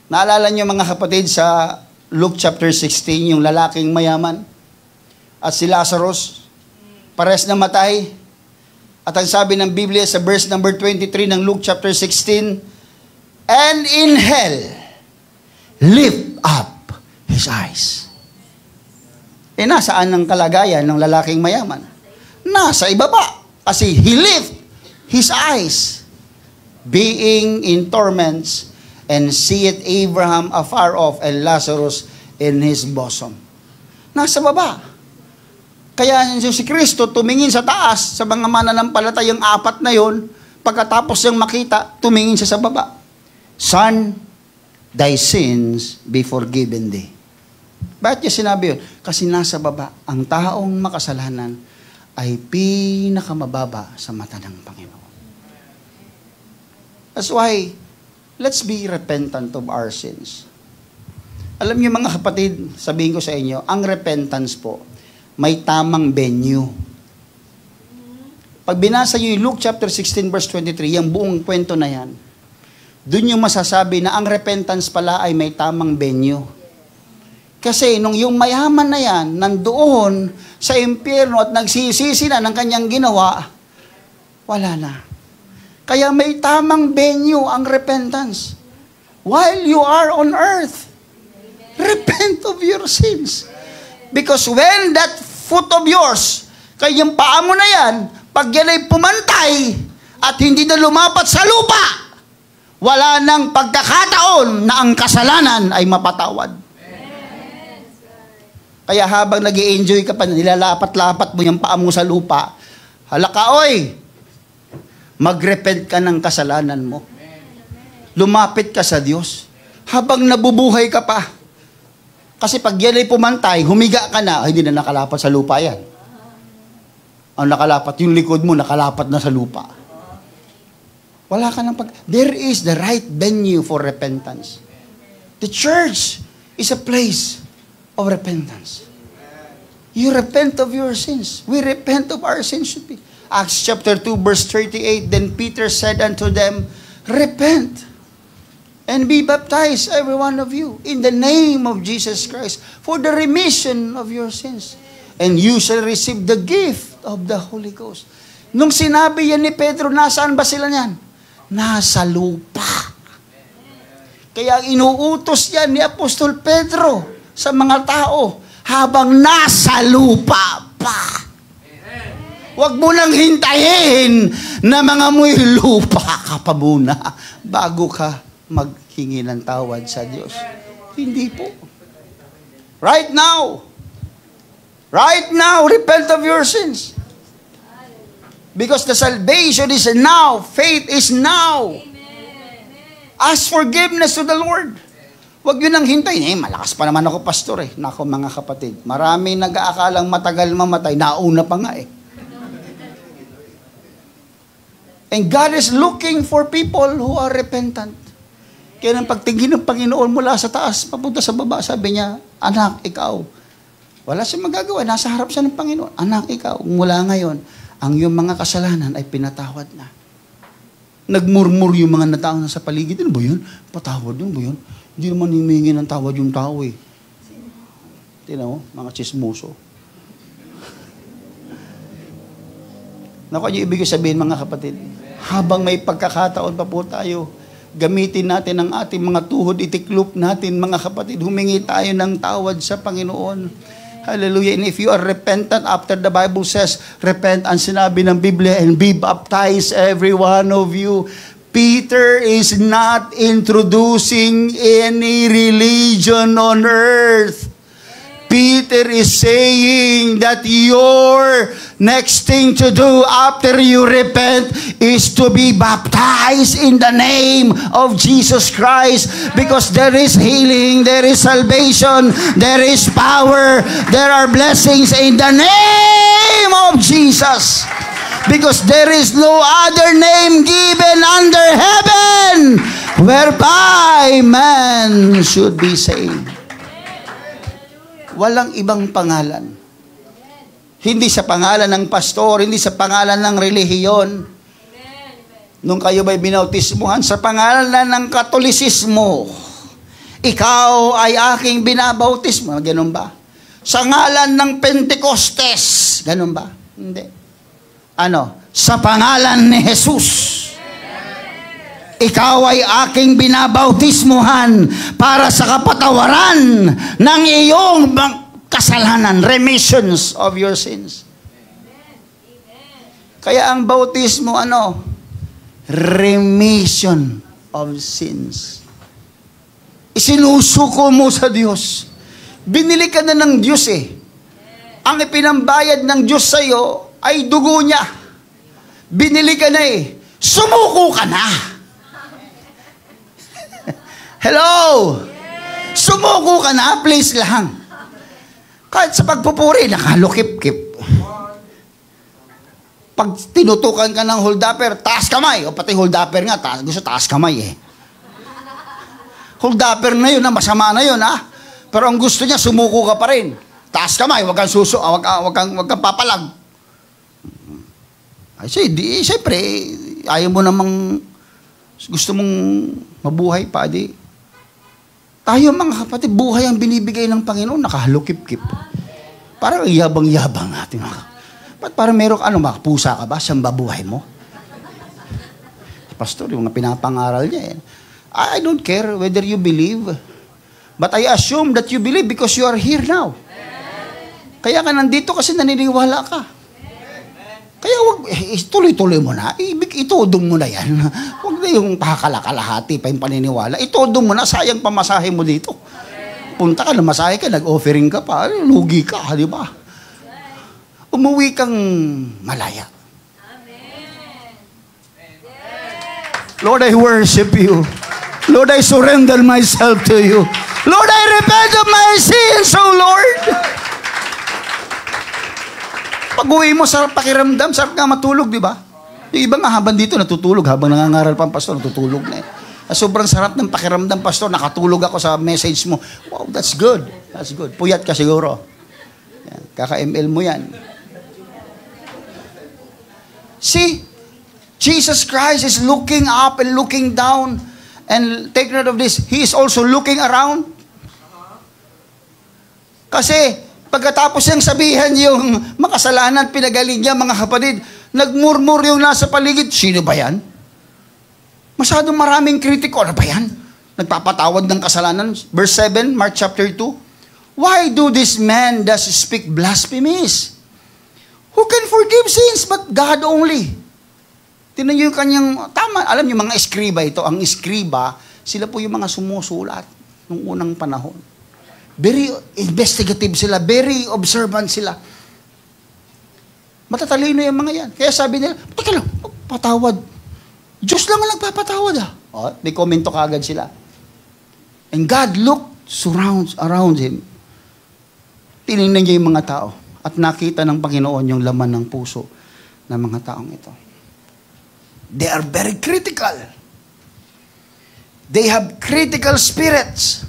Naalala niyo mga kapatid sa Luke chapter 16, yung lalaking mayaman at si Lazarus, pares na matay. At ang sabi ng Biblia sa verse number 23 ng Luke chapter 16, and in hell, lift up his eyes. Eh, nasaan ang kalagayan ng lalaking mayaman? Nasa ibaba. Kasi he lift his eyes, being in torments, and seeth Abraham afar off, and Lazarus in his bosom. Nasa baba. Kaya si Kristo tumingin sa taas, sa mga mananampalatayang apat na yon, pagkatapos niyang makita, tumingin siya sa baba. Son, thy sins be forgiven thee. Bakit niya sinabi yun? Kasi nasa baba, ang taong makasalanan ay pinakamababa sa mata ng Panginoon. That's why, let's be repentant of our sins. Alam niyo mga kapatid, sabihin ko sa inyo, ang repentance po, may tamang venue. Pag binasa niyo yung Luke chapter 16 verse 23, yung buong kwento na yan, doon yung masasabi na ang repentance pala ay may tamang venue. Kasi nung yung mayaman na yan, nandoon sa impyerno at nagsisisi na ng kanyang ginawa, wala na. Kaya may tamang venue ang repentance. While you are on earth, repent of your sins. Because when that foot of yours, kayang paa mo na yan, pag yan ay pumantay at hindi na lumapat sa lupa, wala nang pagkakataon na ang kasalanan ay mapatawad. Kaya habang nag-i-enjoy ka pa, nilalapat-lapat mo yung paa mo sa lupa, halaka oy, magrepent ka ng kasalanan mo. Lumapit ka sa Diyos. Habang nabubuhay ka pa. Kasi pag yan ay pumantay, humiga ka na, hindi na nakalapat sa lupa yan. Ang nakalapat, yung likod mo, nakalapat na sa lupa. Wala ka ng There is the right venue for repentance. The church is a place of repentance. You repent of your sins. We repent of our sins should be. Acts chapter 2 verse 38, then Peter said unto them, repent and be baptized, every one of you, in the name of Jesus Christ, for the remission of your sins. And you shall receive the gift of the Holy Ghost. Nung sinabi yan ni Pedro, nasaan ba sila niyan? Nasa lupa. Kaya inuutos yan ni Apostol Pedro sa mga tao, habang nasa lupa pa. Huwag mo nang hintayin na mga mo'y lupa ka pa muna bago ka maghingi ng tawad sa Diyos. Hindi po. Right now, repent of your sins. Because the salvation is now. Faith is now. Ask forgiveness to the Lord. Huwag yun nang hintayin. Malakas pa naman ako, pastor eh. Nako mga kapatid, marami nag-aakalang matagal mamatay, nauna pa nga eh. And God is looking for people who are repentant. Kaya nang pagtingin ng Panginoon mula sa taas, papunta sa baba, sabi niya, anak, ikaw. Wala siyang magagawa, nasa harap siya ng Panginoon. Anak, ikaw, mula ngayon, ang iyong mga kasalanan ay pinatawad na. Nagmurmur yung mga natao na sa paligid. Ano ba yun? Patawad yun ba yun? Hindi naman himingi ng tawad yung tao eh. Tingnan mo, mga chismoso. Naku, yung ibig sabihin mga kapatid, habang may pagkakataon pa po tayo, gamitin natin ang ating mga tuhod, itiklop natin mga kapatid, humingi tayo ng tawad sa Panginoon. Hallelujah. And if you are repentant, after the Bible says, repent ang sinabi ng Biblia, and be baptized every one of you. Peter is not introducing any religion on earth. Peter is saying that your next thing to do after you repent is to be baptized in the name of Jesus Christ, because there is healing, there is salvation, there is power, there are blessings in the name of Jesus. Because there is no other name given under heaven whereby man should be saved. Walang ibang pangalan. Hindi sa pangalan ng pastor, hindi sa pangalan ng relihiyon. Nung kayo ba'y binautismuhan, sa pangalan ng Katolisismo. Ikaw ay aking binabautismo. Ganun ba? Sa ngalan ng Pentecostes. Ganun ba? Hindi. Ano? Sa pangalan ni Jesus. Ikaw ay aking binabautismuhan para sa kapatawaran ng iyong kasalanan, remissions of your sins. Kaya ang bautismo, ano? Remission of sins. Isinusuko mo sa Diyos. Binili ka na ng Diyos eh. Ang ipinambayad ng Diyos sa iyo ay dugo niya. Binili ka na eh. Sumuko ka na. Hello? Sumuko ka na, please lang. Kahit sa pagpupuri, nakalukip-kip. Pag tinutukan ka ng holdapper, taas kamay. O pati holdapper nga, gusto taas kamay eh. Holdapper na yun, masama na yun ha. Pero ang gusto niya, sumuko ka pa rin. Taas kamay, wag kang papalag. Ay, siyempre, ayaw mo namang, gusto mong mabuhay pa, di. Tayo mga kapatid, buhay ang binibigay ng Panginoon, nakahalukip-kip. Parang yabang-yabang natin. Ba't parang meron ka, mga pusa ka ba? Siyang babuhay mo? Pastor, yung pinapangaral niya. I don't care whether you believe. But I assume that you believe because you are here now. Kaya ka nandito kasi naniniwala ka. Kaya tuloy-tuloy mo na. Itudong mo na yan. Huwag na yung pakakalahati pa yung paniniwala. Itudong mo na, sayang pamasahe mo dito. Punta ka, namasahe ka, nag-offering ka pa. Lugi ka, di ba? Umuwi kang malaya. Lord, I worship you. Lord, I surrender myself to you. Lord, I repent of my sins, O Lord. Pag-uwi mo, sarap pakiramdam, sarap nga matulog, di ba? Yung iba nga habang dito natutulog, habang nangangaral pa ang pastor, natutulog na eh. Sobrang sarap ng pakiramdam, pastor, nakatulog ako sa message mo. Wow, that's good. That's good. Puyat ka siguro. Yan. Kaka-ML mo yan. See, Jesus Christ is looking up and looking down. And take note of this, He is also looking around. Kasi, pagkatapos niyang sabihan yung makasalanan, pinagaling niya, mga kapatid, nagmurmur yung nasa paligid, sino ba yan? Masyadong maraming kritiko, ano ba yan? Nagpapatawad ng kasalanan. Verse 7, Mark chapter 2. Why do this man does speak blasphemies? Who can forgive sins but God only? Tingnan niyo yung kanyang, tama, alam niyo mga eskriba ito, ang eskriba, sila po yung mga sumusulat nung unang panahon. Very investigative sila, very observant sila. Matatalino yung mga yan. Kaya sabi nila, Teka lang, patawad. Diyos lang ang nagpapatawad may komento kaagad sila. And God looked around him. Tinignan niya yung mga tao at nakita ng Panginoon yung laman ng puso ng mga taong ito. They are very critical. They have critical spirits.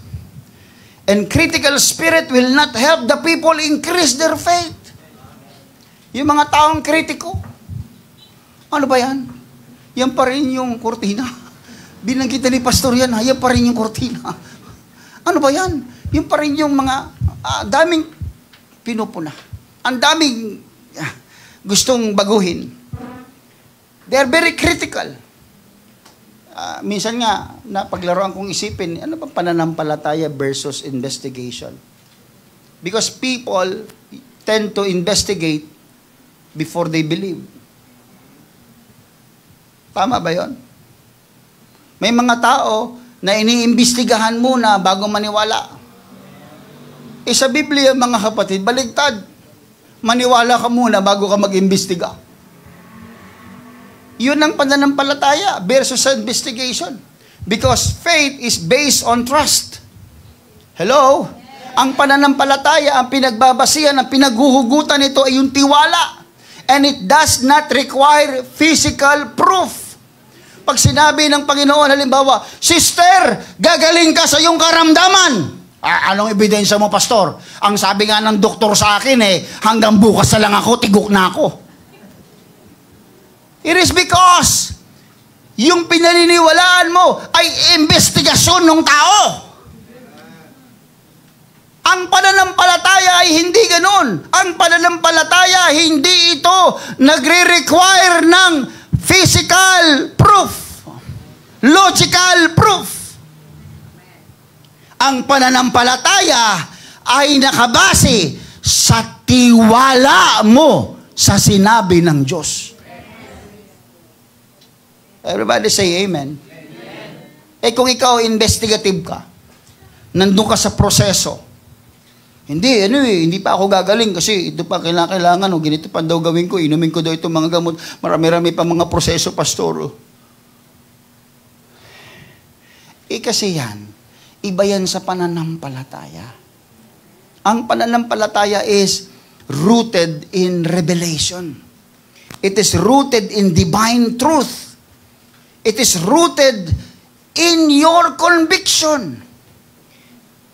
And critical spirit will not help the people increase their faith. Yung mga taong kritiko, ano ba yan? Yan pa rin yung kurtina. Binangkita ni pastor yan, yan pa rin yung kurtina. Ano ba yan? Yung pa rin yung mga daming pinupuna. Ang daming gustong baguhin. They are very critical. Minsan nga, napaglaruan kong isipin, ano ba pananampalataya versus investigation? Because people tend to investigate before they believe. Tama ba yon? May mga tao na iniimbestigahan muna bago maniwala. Sa Biblia, mga kapatid, baligtad. Maniwala ka muna bago ka mag-imbestiga. Yun ang pananampalataya versus investigation. Because faith is based on trust. Hello? Ang pananampalataya, ang pinagbabasihan, ang pinaghuhugutan nito ay yung tiwala. And it does not require physical proof. Pag sinabi ng Panginoon, halimbawa, Sister, gagaling ka sa iyong karamdaman. Anong ebidensya mo, Pastor? Ang sabi nga ng doktor sa akin hanggang bukas na lang ako, tigok na ako. It is because yung pinaniniwalaan mo ay investigasyon ng tao. Ang pananampalataya ay hindi ganun. Ang pananampalataya, hindi ito nagre-require ng physical proof, logical proof. Ang pananampalataya ay nakabase sa tiwala mo sa sinabi ng Diyos. Everybody say amen. Amen. Kung ikaw investigative ka, nandun ka sa proseso, hindi pa ako gagaling kasi ito pa kailangan, ganito pa daw gawin ko, inumin ko daw itong mga gamot, marami-rami pa mga proseso, Pastor. Kasi yan, iba yan sa pananampalataya. Ang pananampalataya is rooted in revelation. It is rooted in divine truth. It is rooted in your conviction.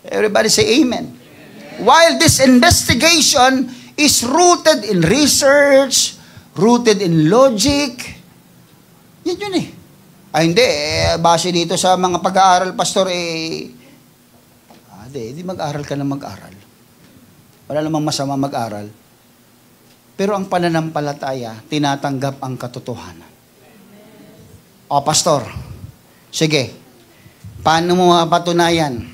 Everybody say amen. While this investigation is rooted in research, rooted in logic, yan yun hindi, base dito sa mga pag-aaral, Pastor, hindi mag-aral ka na mag-aral. Wala namang masama mag-aral. Pero ang pananampalataya, tinatanggap ang katotohanan. Pastor, sige, paano mo mapatunayan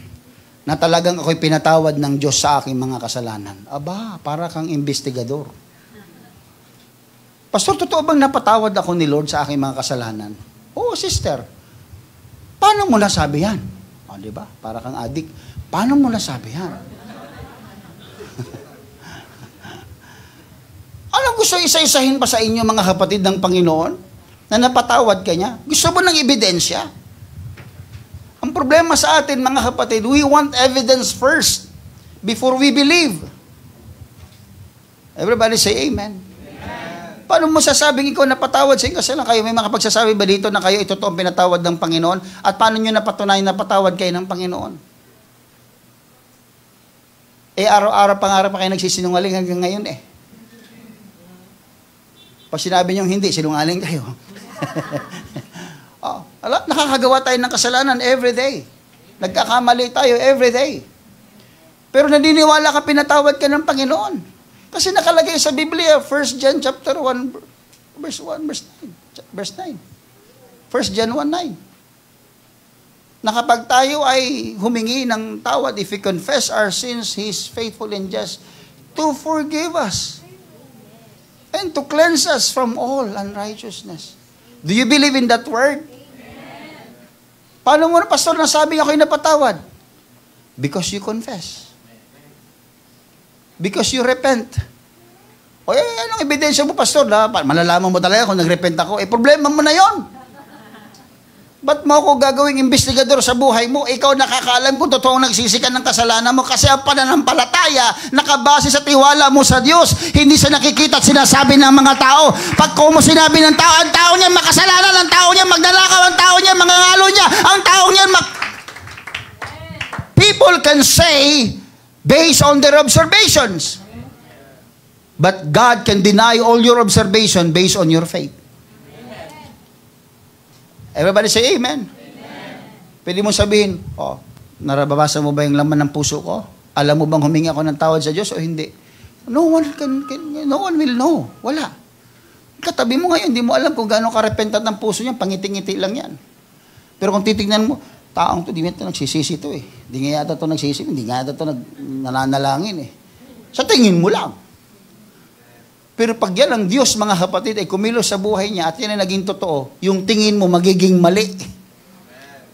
na talagang ako'y pinatawad ng Diyos sa aking mga kasalanan? Para kang investigador. Pastor, totoo bang napatawad ako ni Lord sa aking mga kasalanan? Oo, sister. Paano mo nasabi yan? Diba? Para kang adik. Paano mo nasabi yan? Anong gusto isa-isahin pa sa inyo, mga kapatid ng Panginoon, na napatawad ka niya? Gusto mo ng ebidensya? Ang problema sa atin, mga kapatid, we want evidence first before we believe. Everybody say amen. Amen. Paano mo sasabing ikaw napatawad sa inyo? Kasi lang kayo, may mga pagsasabi ba dito na kayo ito totoong pinatawad ng Panginoon? At paano nyo napatunayan na napatawad kayo ng Panginoon? Araw-araw pa kayo nagsisinungaling hanggang ngayon Pag sinabi nyo hindi, sinungaling kayo. Nakakagawa tayo ng kasalanan every day. Nagkakamali tayo every day. Pero naniniwala ka, pinatawad ka ng Panginoon. Kasi nakalagay sa Biblia, 1 John chapter 1, verse 9. 1 John 1:9. Na kapag tayo ay humingi ng tawad, if we confess our sins, He is faithful and just to forgive us and to cleanse us from all unrighteousness. Do you believe in that word? Paano mo na, Pastor, nasabi ako'y napatawad? Because you confess. Because you repent O anong ebidensya mo, pastor? Malalaman mo talaga kung nagrepent ako. Problema mo na yon. Ba't mo ako gagawing investigador sa buhay mo? Ikaw nakakaalam kung totoong nagsisi ka ng kasalanan mo kasi ang pananampalataya nakabase sa tiwala mo sa Diyos, hindi sa nakikita at sinasabi ng mga tao. Pag mo sinabi ng tao, ang tao niya makasalanan, ang tao niya magnanakaw, ang tao niya mangangalo niya, ang tao niya People can say based on their observations. But God can deny all your observation based on your faith. Everybody say amen. Pwede mo sabihin, narababasa mo ba yung laman ng puso ko? Alam mo bang humingi ako ng tawad sa Diyos o hindi? No one will know. Wala. Katabi mo ngayon, hindi mo alam kung gaano karepentant ng puso niya, pangiti-ngiti lang yan. Pero kung titignan mo, taong to, di nga ito nagsisisi to eh. Di nga yata ito nagsisisi, hindi nga yata ito nananalangin eh. Sa tingin mo lang. Pero pag yan ang Diyos, mga kapatid, ay kumilos sa buhay niya at yan ay naging totoo, yung tingin mo magiging mali.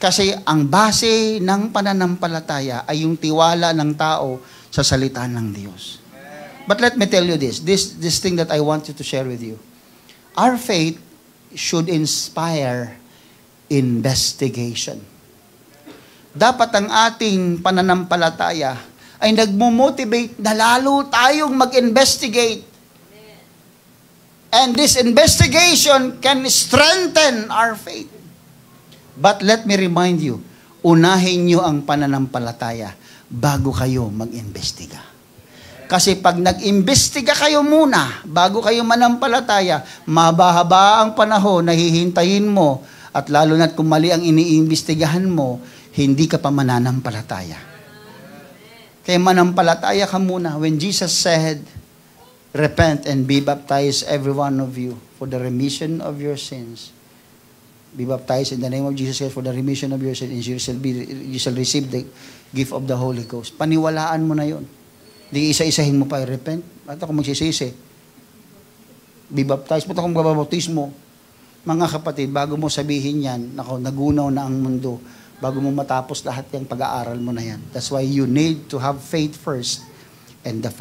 Kasi ang base ng pananampalataya ay yung tiwala ng tao sa salita ng Diyos. But let me tell you this thing that I want you to share with you. Our faith should inspire investigation. Dapat ang ating pananampalataya ay nagmo-motivate na lalo tayong mag-investigate. And this investigation can strengthen our faith. But let me remind you, unahin nyo ang pananampalataya bago kayo mag-imbestiga. Kasi pag nag-imbestiga kayo muna, bago kayo manampalataya, mabahaba ang panahon na hihintayin mo, at lalo na't kung mali ang iniimbestigahan mo, hindi ka pa mananampalataya. Kaya manampalataya ka muna. When Jesus said, repent and be baptized, every one of you, for the remission of your sins. Be baptized in the name of Jesus Christ for the remission of your sins, and you shall receive the gift of the Holy Ghost. Paniwalaan mo na yon. Di isa-isahin mo pa, repent. At ako magsisisi. Be baptized. Ba't ako magbabautismo? Mga kapatid, bago mo sabihin yan, nagunaw na ang mundo, bago mo matapos lahat yung pag-aaral mo na yan. That's why you need to have faith first, and the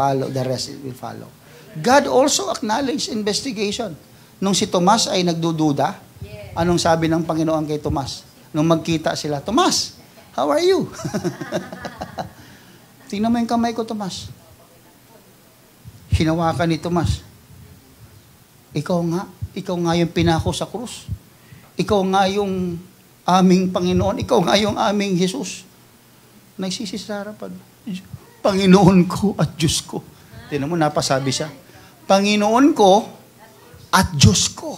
rest will follow. God also acknowledged investigation. Nung si Tomas ay nagdududa, anong sabi ng Panginoon kay Tomas? Nung magkita sila, Tomas, how are you? Tingnan mo yung kamay ko, Tomas. Hinawakan ni Tomas. Ikaw nga yung pinako sa krus. Ikaw nga yung aming Panginoon. Ikaw nga yung aming Jesus. Nagsisi sa harapan. Panginoon ko at Diyos ko. Tingnan mo, napasabi siya. Panginoon ko at Diyos ko.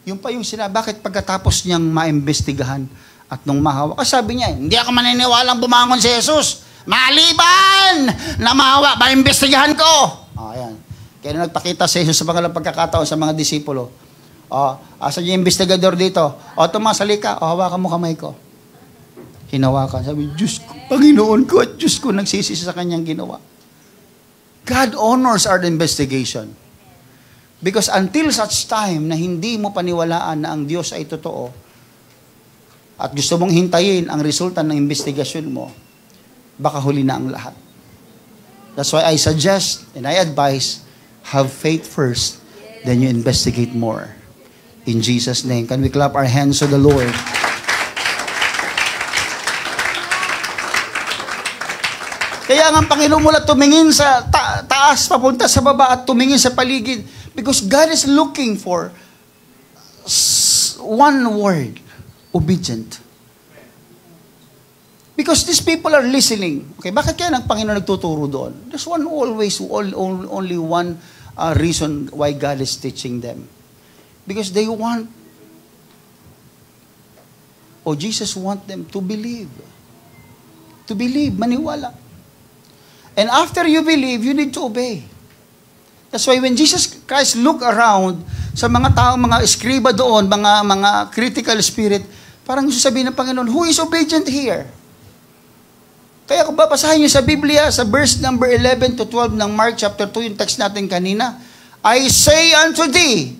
Yung pa yung sinabi, bakit pagkatapos niyang maimbestigahan at nung mahawa, sabi niya, hindi ako maniniwalang bumangon si Jesus. Maliban na mahawa, maimbestigahan ko. Ayan. Kaya nung nagpakita si Jesus sa pangalang pagkakataon sa mga disipulo, asan yung investigador dito? Tomas, halika, hawakan mo kamay ko. Hinawakan. Sabi, Diyos ko, Panginoon ko at Diyos ko, nagsisisi sa kanyang ginawa. God honors our investigation. Because until such time na hindi mo paniwalaan na ang Diyos ay totoo at gusto mong hintayin ang resulta ng investigasyon mo, baka huli na ang lahat. That's why I suggest and I advise, have faith first, then you investigate more. In Jesus' name, can we clap our hands to the Lord? Kaya nga ang Panginoon mula tumingin sa taas, papunta sa baba at tumingin sa paligid. Because God is looking for one word, obedient. Because these people are listening. Okay, bakit kaya ang Panginoon nagtuturo doon? There's only one reason why God is teaching them. Because they want, Jesus want them to believe. To believe, maniwala. And after you believe, you need to obey. That's why when Jesus Christ looked around sa mga taong, mga eskriba doon, mga critical spirit, parang gusto sabihin ng Panginoon, who is obedient here? Kaya kung babasahin niyo sa Biblia, sa verse number 11 to 12 ng Mark chapter 2, yung text natin kanina, I say unto thee,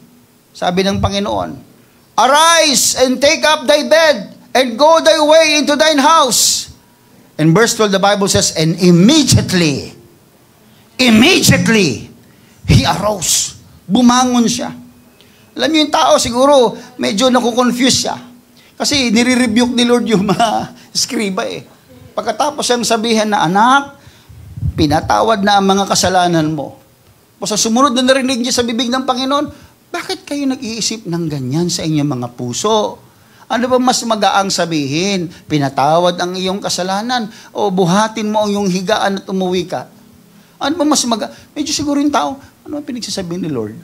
sabi ng Panginoon, arise and take up thy bed and go thy way into thine house. In verse 12, the Bible says, and immediately, He arose. Bumangon siya. Alam niyo yung tao siguro, medyo nakukonfuse siya. Kasi nire-rebuke ni Lord yung mga skriba eh. Pagkatapos siyang sabihan na, anak, pinatawad na ang mga kasalanan mo. O sa sumunod na narinig niya sa bibig ng Panginoon, bakit kayo nag-iisip ng ganyan sa inyong mga puso? Ano ba mas magaang sabihin? Pinatawad ang iyong kasalanan o buhatin mo ang iyong higaan at umuwi ka? Ano ba mas Medyo siguro yung tao, ano ba pinagsasabihin ni Lord?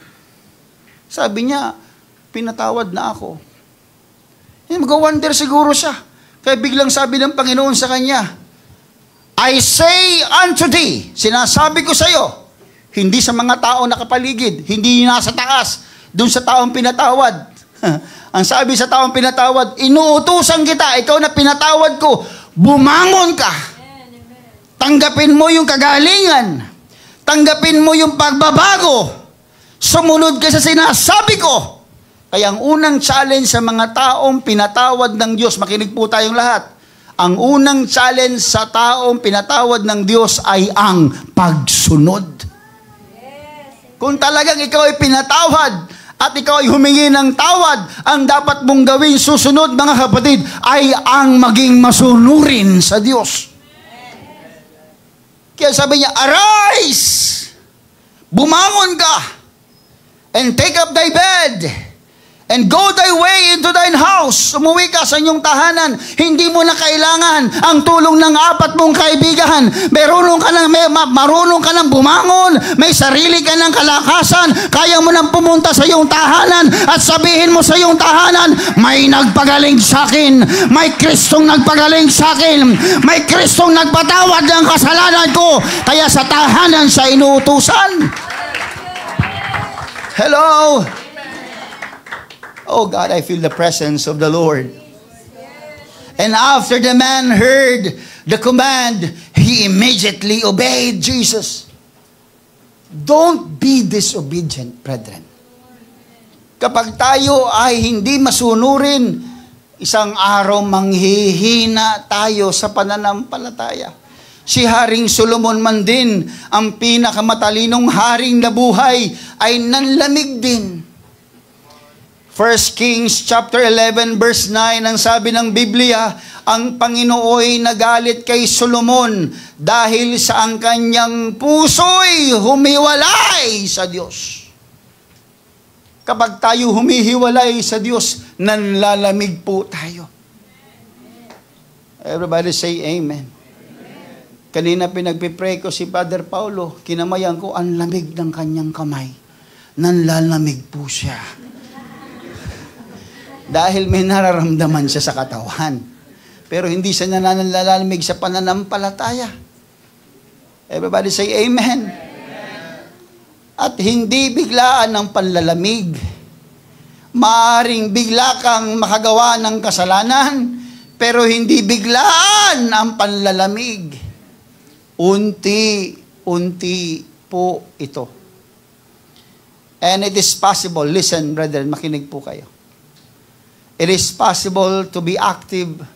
Sabi niya, pinatawad na ako. Mag-wonder siguro siya. Kaya biglang sabi ng Panginoon sa kanya, I say unto thee, sinasabi ko sa iyo, hindi sa mga tao nakapaligid, hindi nasa taas, dun sa taong pinatawad. Ang sabi sa taong pinatawad, inuutusan kita, ikaw na pinatawad ko, bumangon ka. Tanggapin mo yung kagalingan. Tanggapin mo yung pagbabago. Sumunod ka sa sinasabi ko. Kaya ang unang challenge sa mga taong pinatawad ng Diyos, makinig po tayong lahat, ang unang challenge sa taong pinatawad ng Diyos ay ang pagsunod. Kung talagang ikaw ay pinatawad at ikaw ay humingi ng tawad, ang dapat mong gawin susunod, mga kapatid, ay ang maging masunurin sa Diyos. Kaya sabi niya, arise! Bumangon ka! And take up thy bed! And go thy way into thine house. Umuwi ka sa inyong tahanan. Hindi mo na kailangan ang tulong ng 4 mong kaibigan. Marunong ka nang bumangon. May sarili ka ng kalakasan. Kaya mo nang pumunta sa iyong tahanan at sabihin mo sa iyong tahanan, may nagpagaling sa akin. May Kristong nagpagaling sa akin. May Kristong nagpatawad ng kasalanan ko. Kaya sa tahanan siya inuutusan. Hello? Oh God, I feel the presence of the Lord. And after the man heard the command, he immediately obeyed Jesus. Don't be disobedient, brethren. Kapag tayo ay hindi masunurin, isang araw manghihina tayo sa pananampalataya. Si Haring Solomon man din, ang pinakamatalinong haring na buhay, ay nanlamig din. 1 Kings chapter 11 verse 9, ang sabi ng Biblia, ang Panginooy nagalit kay Solomon dahil sa ang kanyang puso'y humiwalay sa Diyos. Kapag tayo humihiwalay sa Diyos, nanlalamig po tayo. Everybody say amen. Kanina pinagpipray ko si Father Paulo, kinamayan ko, ang lamig ng kanyang kamay. Nanlalamig po siya. Dahil may nararamdaman siya sa katawan. Pero hindi siya nanlalamig sa pananampalataya. Everybody say amen. At hindi biglaan ang panlalamig. Maaring bigla kang makagawa ng kasalanan, pero hindi biglaan ang panlalamig. Unti-unti po ito. And it is possible, listen brethren, makinig po kayo. It is possible to be active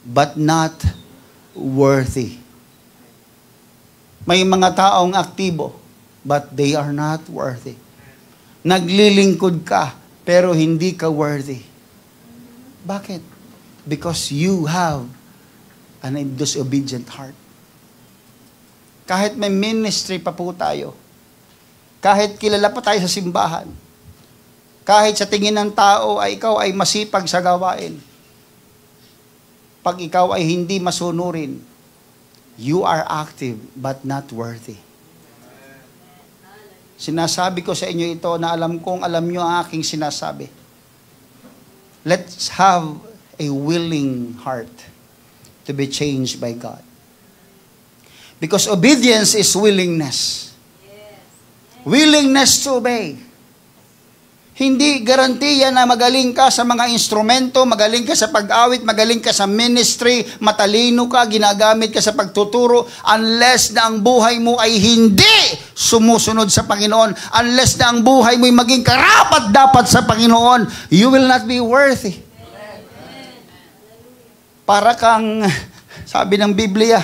but not worthy. May mga taong aktibo but they are not worthy. Naglilingkod ka pero hindi ka worthy. Bakit? Because you have an disobedient heart. Kahit may ministry pa po tayo, kahit kilala pa tayo sa simbahan, kahit sa tingin ng tao ay ikaw ay masipag sa gawain, pag ikaw ay hindi masunurin, you are active but not worthy. Sinasabi ko sa inyo ito na alam kong alam nyo ang aking sinasabi. Let's have a willing heart to be changed by God. Because obedience is willingness. Willingness to obey. Hindi garantiya na magaling ka sa mga instrumento, magaling ka sa pag-awit, magaling ka sa ministry, matalino ka, ginagamit ka sa pagtuturo, unless na ang buhay mo ay hindi sumusunod sa Panginoon, unless na ang buhay mo ay maging karapat-dapat sa Panginoon, you will not be worthy. Para kang, sabi ng Biblia,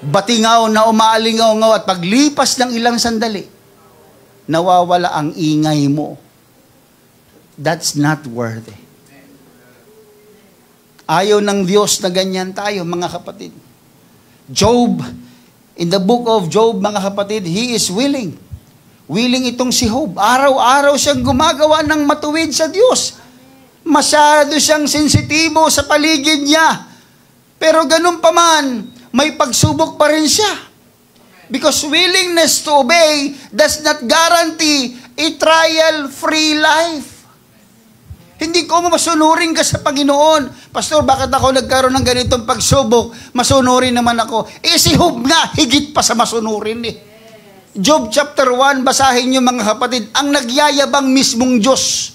batingaw na umaalingaw-ngaw at paglipas ng ilang sandali, nawawala ang ingay mo. That's not worthy. Ayaw ng Diyos na ganyan tayo, mga kapatid. Job, in the book of Job, mga kapatid, he is willing. Willing itong si Job. Araw-araw siyang gumagawa ng matuwid sa Diyos. Masyado siyang sensitibo sa paligid niya. Pero ganun pa man, may pagsubok pa rin siya. Because willingness to obey does not guarantee a trial-free life. Hindi ko masunurin ka sa Panginoon. Pastor, bakit ako nagkaroon ng ganitong pagsubok? Masunurin naman ako. Si Job nga, higit pa sa masunurin eh. Job chapter 1, basahin niyo mga kapatid, ang nagyayabang mismong Diyos.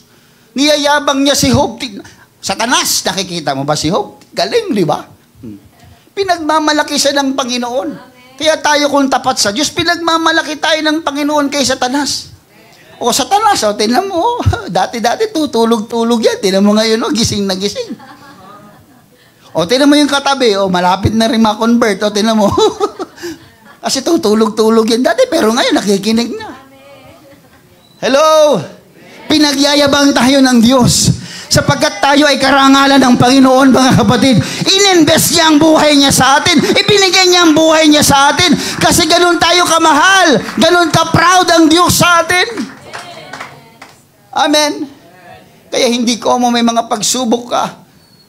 Niyayabang niya si Job. Satanas, nakikita mo ba si Job? Galing, di ba? Pinagmamalaki siya ng Panginoon. Kaya tayo kung tapat sa Diyos, pinagmamalaki tayo ng Panginoon kay Satanas. O Satanas, tinan mo, dati-dati tutulog-tulog yan. Tinan mo ngayon, gising na gising. O tinan mo yung katabi, malapit na rin ma-convert. O tinan mo. Kasi tutulog-tulog yan dati, pero ngayon nakikinig na. Hello? Pinagyayabang tayo ng Diyos. Sapagkat tayo ay karangalan ng Panginoon, mga kapatid. Ininvest niya ang buhay niya sa atin. Ibinigay niya ang buhay niya sa atin. Kasi ganun tayo kamahal. Ganun ka-proud ang Diyos sa atin. Amen. Kaya hindi ko mo may mga pagsubok ka.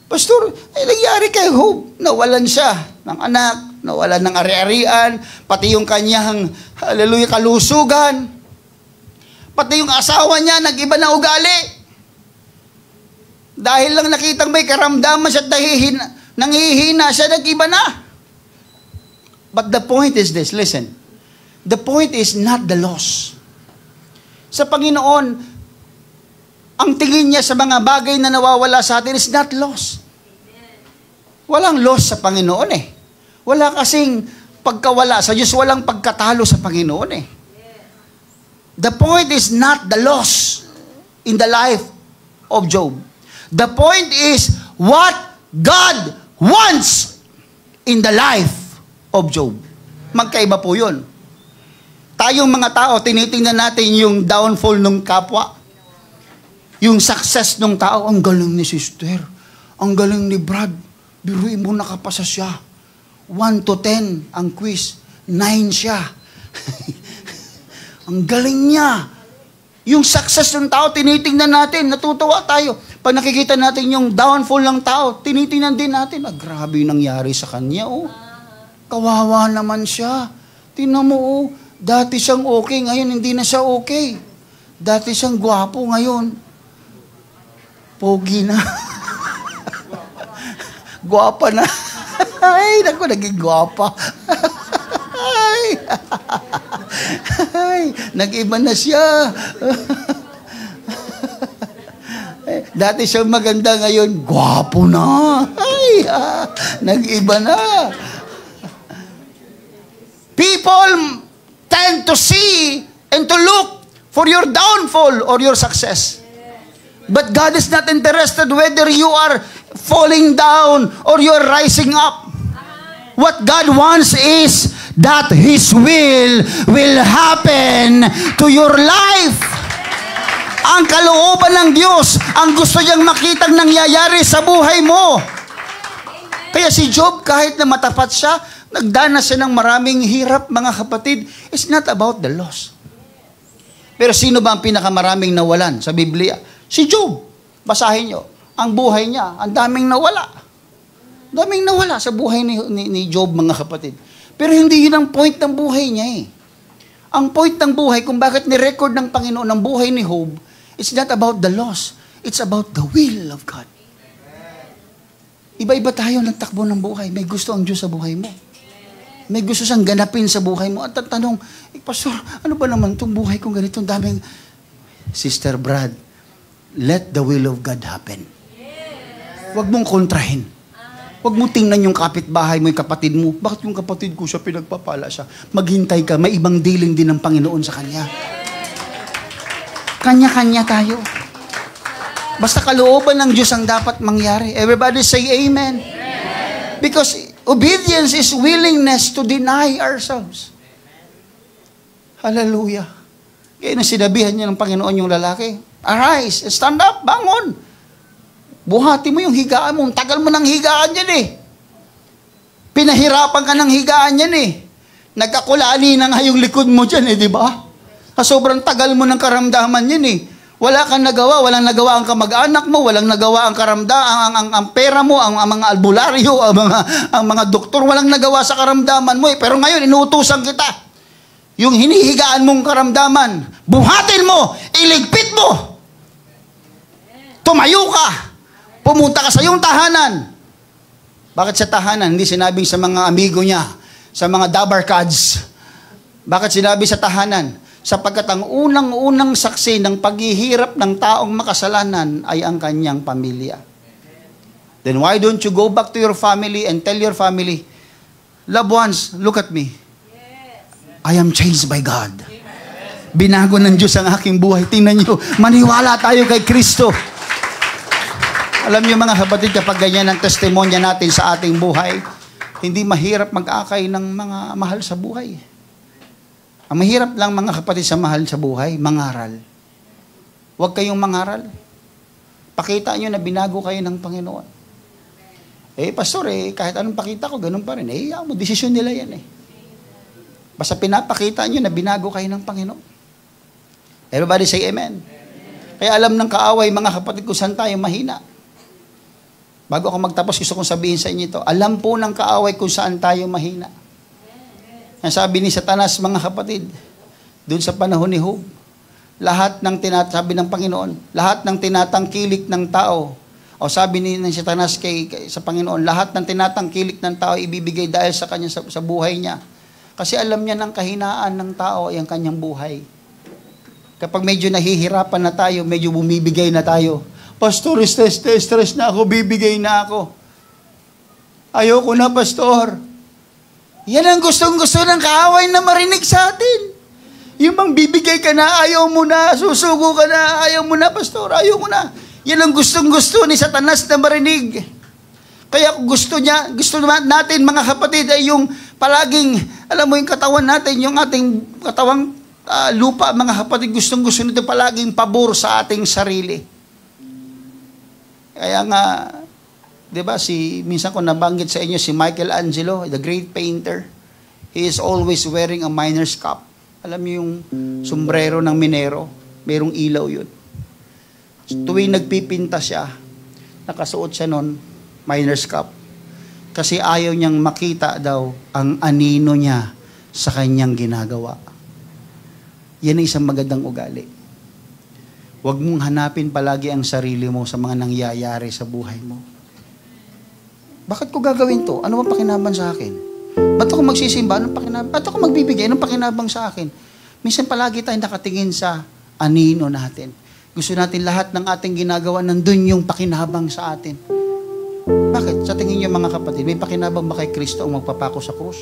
Pastor, ay nangyari kay Job. Nawalan siya ng anak, nawalan ng ari-arian, pati yung kanyang, hallelujah, kalusugan. Pati yung asawa niya, nag-iba na ugali. Dahil lang nakitang may karamdaman siya at nangihina siya, nag-iba na. But the point is this, listen. The point is not the loss. Sa Panginoon, ang tingin niya sa mga bagay na nawawala sa atin is not loss. Walang loss sa Panginoon eh. Wala kasing pagkawala sa Diyos, walang pagkatalo sa Panginoon eh. The point is not the loss in the life of Job. The point is what God wants in the life of Job. Magkaiba po yun. Tayong mga tao, tinitingnan natin yung downfall ng kapwa. Yung success ng tao, ang galing ni sister. Ang galing ni Brad. Biruin mo, nakapasa siya. 1 to 10 ang quiz. 9 siya. Ang galing niya. Yung success ng tao, tinitingnan natin. Natutuwa tayo. Pag nakikita natin yung downfall ng tao, tinitingnan din natin. Grabe yung nangyari sa kanya, Kawawa naman siya. Tingnan mo, dati siyang okay, ngayon hindi na siya okay. Dati siyang gwapo, ngayon pogi na. Gwapa na. Ay, naku, naging gwapa. Ay, nag-iba na siya. Dati siyang maganda, ngayon, gwapo na. Ay, nag-iba na. People tend to see and to look for your downfall or your success. But God is not interested whether you are falling down or you are rising up. What God wants is that His will happen to your life. Ang kalooban ng Diyos, ang gusto niyang makitang nangyayari sa buhay mo. Kaya si Job, kahit na matapat siya, nagdanas siya ng maraming hirap, mga kapatid. It's not about the loss. Pero sino ba ang pinakamaraming nawalan sa Biblia? Si Job. Basahin nyo. Ang buhay niya, ang daming nawala. Daming nawala sa buhay ni Job, mga kapatid. Pero hindi yun ang point ng buhay niya eh. Ang point ng buhay, kung bakit ni-record ng Panginoon ang buhay ni Job, it's not about the loss. It's about the will of God. Iba-iba tayo ng takbo ng buhay. May gusto ang Diyos sa buhay mo. May gusto siyang ganapin sa buhay mo. At tanong, Pastor, ano ba naman itong buhay kong ganitong daming... Sister Brad, let the will of God happen. Huwag mong kontrahin. Huwag mong tingnan yung kapitbahay mo, yung kapatid mo. Bakit yung kapatid ko siya, pinagpapala siya? Maghintay ka, may ibang dealing din ng Panginoon sa kanya. Kanya-kanya tayo. Basta kalooban ng Diyos ang dapat mangyari. Everybody say amen. Because Obedience is willingness to deny ourselves. Hallelujah. Kaya nang sinabihan niya ng Panginoon yung lalaki, arise, stand up, bangon. Buhati mo yung higaan mo. Tagal mo ng higaan yan eh. Pinahirapan ka ng higaan yan eh. Nagkakulali na nga yung likod mo dyan eh, di ba? Sobrang tagal mo ng karamdaman yan eh. Wala kang nagawa, walang nagawa ang kamag-anak mo, walang nagawa ang ang pera mo, ang mga albularyo, ang mga doktor, walang nagawa sa karamdaman mo eh. Pero ngayon, inuutusan kita. Yung hinihigaan mong karamdaman, buhatin mo, iligpit mo. Tumayo ka. Pumunta ka sa iyong tahanan. Bakit sa tahanan? Hindi sinabing sa mga amigo niya, sa mga dabarkads. Bakit sinabi sa tahanan? Sapagkat ang unang-unang saksi ng paghihirap ng taong makasalanan ay ang kanyang pamilya. Then why don't you go back to your family and tell your family, loved ones, look at me. I am changed by God. Binago ng Diyos ang aking buhay. Tingnan niyo, maniwala tayo kay Kristo. Alam niyo mga kapatid, kapag ganyan ang testimonya natin sa ating buhay, hindi mahirap mag-akay ng mga mahal sa buhay. Ang mahirap lang mga kapatid sa mahal sa buhay, mangaral. Huwag kayong mangaral. Pakita nyo na binago kayo ng Panginoon. Pastor, kahit anong pakita ko, ganun pa rin. Desisyon nila yan eh. Basta pinapakita nyo na binago kayo ng Panginoon. Everybody say amen. Kaya alam ng kaaway, mga kapatid, kung saan tayo mahina. Bago ako magtapos, gusto kong sabihin sa inyo ito. Alam po ng kaaway kung saan tayo mahina. Ang sabi ni Satanas, mga kapatid, doon sa panahon ni Job, lahat ng sabi ng Panginoon, lahat ng tinatangkilik ng tao, o sabi ni Satanas sa Panginoon, lahat ng tinatangkilik ng tao ibibigay dahil sa kanya sa buhay niya. Kasi alam niya ng kahinaan ng tao ay ang kanyang buhay. Kapag medyo nahihirapan na tayo, medyo bumibigay na tayo. Pastor, stress na ako, bibigay na ako. Ayoko na, Pastor. Yan ang gustong-gusto ng kaaway na marinig sa atin. Yung bang bibigay ka na, ayaw mo na, susugo ka na, ayaw mo na, Pastor, ayaw mo na. Yan ang gustong-gusto ni Satanas na marinig. Kaya gusto natin mga kapatid ay yung palaging, alam mo yung katawan natin, yung ating katawang lupa, mga kapatid, gustong-gusto nito palaging pabor sa ating sarili. Kaya nga, di ba, minsan ko nabanggit sa inyo si Michelangelo, the great painter. He is always wearing a miner's cap. Alam niyo yung sombrero ng minero, merong ilaw yun. Tuwing nagpipinta siya, nakasuot siya nun, miner's cap. Kasi ayaw niyang makita daw ang anino niya sa kanyang ginagawa. Yan ay isang magandang ugali. Huwag mong hanapin palagi ang sarili mo sa mga nangyayari sa buhay mo. Bakit ko gagawin to? Ano bang pakinabang sa akin? Ba't ako magsisimba? Anong pakinabang? Ba't ako magbibigay? Anong pakinabang sa akin? Minsan palagi tayo nakatingin sa anino natin. Gusto natin lahat ng ating ginagawa, nandun yung pakinabang sa atin. Bakit? Sa tingin niyo mga kapatid, may pakinabang ba kay Kristo ang magpapako sa krus?